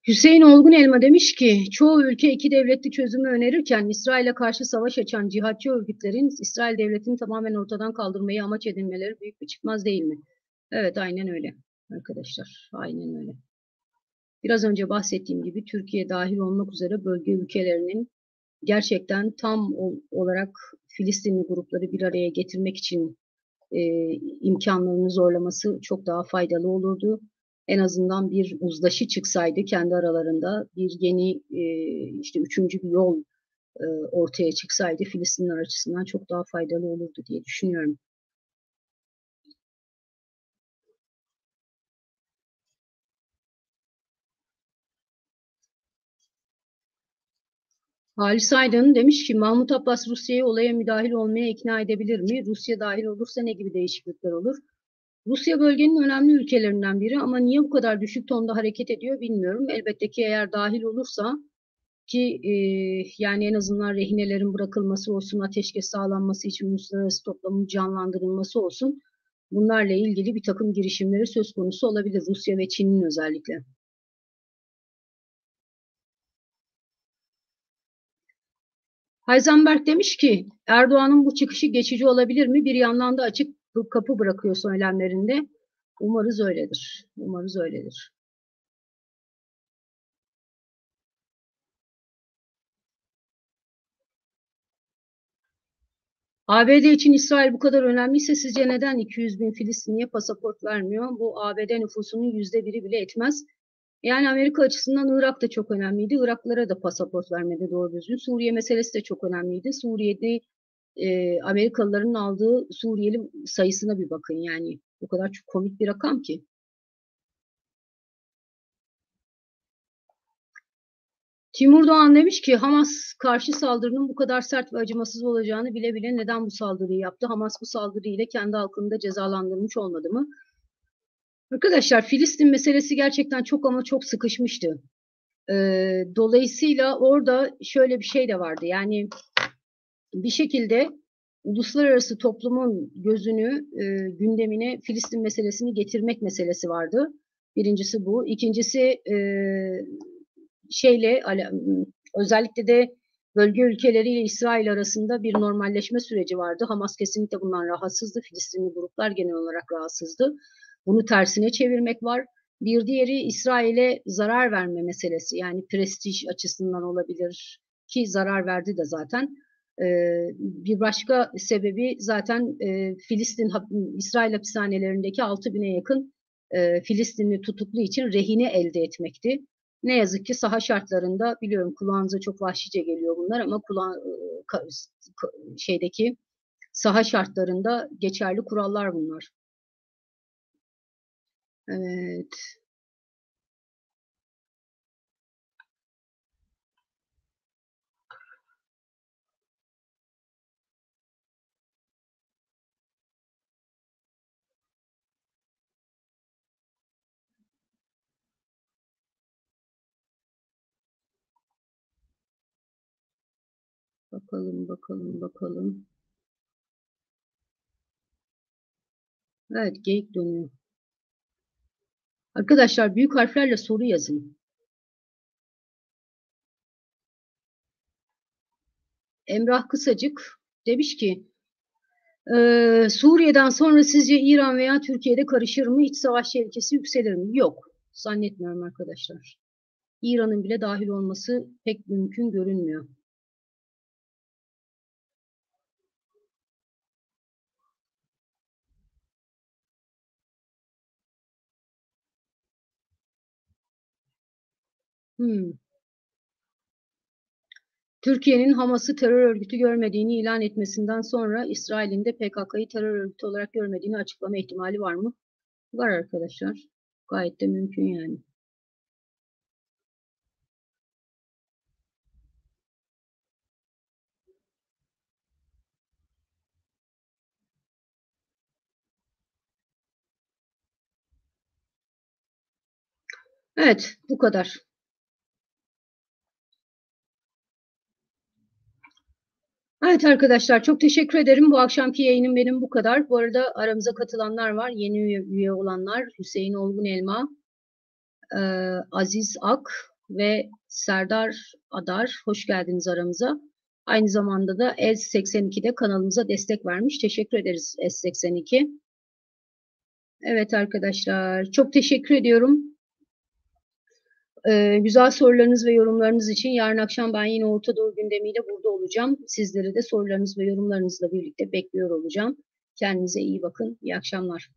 Hüseyin Olgun Elma demiş ki çoğu ülke iki devletli çözümü önerirken İsrail'e karşı savaş açan cihatçı örgütlerin İsrail devletini tamamen ortadan kaldırmayı amaç edinmeleri büyük bir çıkmaz değil mi? Evet, aynen öyle arkadaşlar. Aynen öyle. Biraz önce bahsettiğim gibi Türkiye dahil olmak üzere bölge ülkelerinin gerçekten tam olarak Filistinli grupları bir araya getirmek için e, imkanlarını zorlaması çok daha faydalı olurdu. En azından bir uzlaşı çıksaydı kendi aralarında bir yeni işte üçüncü bir yol ortaya çıksaydı Filistinler açısından çok daha faydalı olurdu diye düşünüyorum. Halis Aydın demiş ki Mahmut Abbas Rusya'yı olaya müdahil olmaya ikna edebilir mi? Rusya dahil olursa ne gibi değişiklikler olur? Rusya bölgenin önemli ülkelerinden biri ama niye bu kadar düşük tonda hareket ediyor bilmiyorum. Elbette ki eğer dahil olursa ki yani en azından rehinelerin bırakılması olsun, ateşkes sağlanması için uluslararası toplumun canlandırılması olsun. Bunlarla ilgili bir takım girişimleri söz konusu olabilir Rusya ve Çin'in özellikle. Heisenberg demiş ki Erdoğan'ın bu çıkışı geçici olabilir mi? Bir yandan da açık kapı bırakıyor söylemlerinde. Umarız öyledir. Umarız öyledir. ABD için İsrail bu kadar önemliyse sizce neden 200 bin Filistinliye pasaport vermiyor? Bu ABD nüfusunun %1'i bile etmez. Yani Amerika açısından Irak da çok önemliydi. Iraklılara da pasaport vermedi doğru düzgün. Suriye meselesi de çok önemliydi. Suriye'de Amerikalıların aldığı Suriyeli sayısına bir bakın yani. O kadar çok komik bir rakam ki. Timur Doğan demiş ki Hamas karşı saldırının bu kadar sert ve acımasız olacağını bile bile neden bu saldırıyı yaptı? Hamas bu saldırıyla kendi halkını da cezalandırmış olmadı mı? Arkadaşlar Filistin meselesi gerçekten çok ama çok sıkışmıştı. Dolayısıyla orada şöyle bir şey de vardı. Yani bir şekilde uluslararası toplumun gözünü, gündemine Filistin meselesini getirmek meselesi vardı. Birincisi bu. İkincisi şeyle özellikle de bölge ülkeleriyle İsrail arasında bir normalleşme süreci vardı. Hamas kesinlikle bundan rahatsızdı. Filistinli gruplar genel olarak rahatsızdı. Bunu tersine çevirmek var. Bir diğeri İsrail'e zarar verme meselesi. Yani prestij açısından olabilir ki zarar verdi de zaten. Bir başka sebebi zaten İsrail hapishanelerindeki 6.000'e yakın Filistinli tutuklu için rehine elde etmekti. Ne yazık ki saha şartlarında biliyorum kulağınıza çok vahşice geliyor bunlar ama şeydeki saha şartlarında geçerli kurallar bunlar. Evet, bakalım bakalım bakalım. Evet, geyik dönüyor. Arkadaşlar büyük harflerle soru yazın. Emrah Kısacık demiş ki Suriye'den sonra sizce İran veya Türkiye'de karışır mı? İç savaş tehlikesi yükselir mi? Yok. Zannetmiyorum arkadaşlar. İran'ın bile dahil olması pek mümkün görünmüyor. Hmm. Türkiye'nin Hamas'ı terör örgütü görmediğini ilan etmesinden sonra İsrail'in de PKK'yı terör örgütü olarak görmediğini açıklama ihtimali var mı? Var arkadaşlar. Gayet de mümkün yani. Evet, bu kadar. Evet arkadaşlar, çok teşekkür ederim. Bu akşamki yayınım benim bu kadar. Bu arada aramıza katılanlar var. Yeni üye olanlar Hüseyin Olgun Elma, Aziz Ak ve Serdar Adar. Hoş geldiniz aramıza. Aynı zamanda da Ez82'de kanalımıza destek vermiş. Teşekkür ederiz Ez82. Evet arkadaşlar, çok teşekkür ediyorum. Güzel sorularınız ve yorumlarınız için yarın akşam ben yine Orta Doğu gündemiyle burada olacağım. Sizleri de sorularınız ve yorumlarınızla birlikte bekliyor olacağım. Kendinize iyi bakın. İyi akşamlar.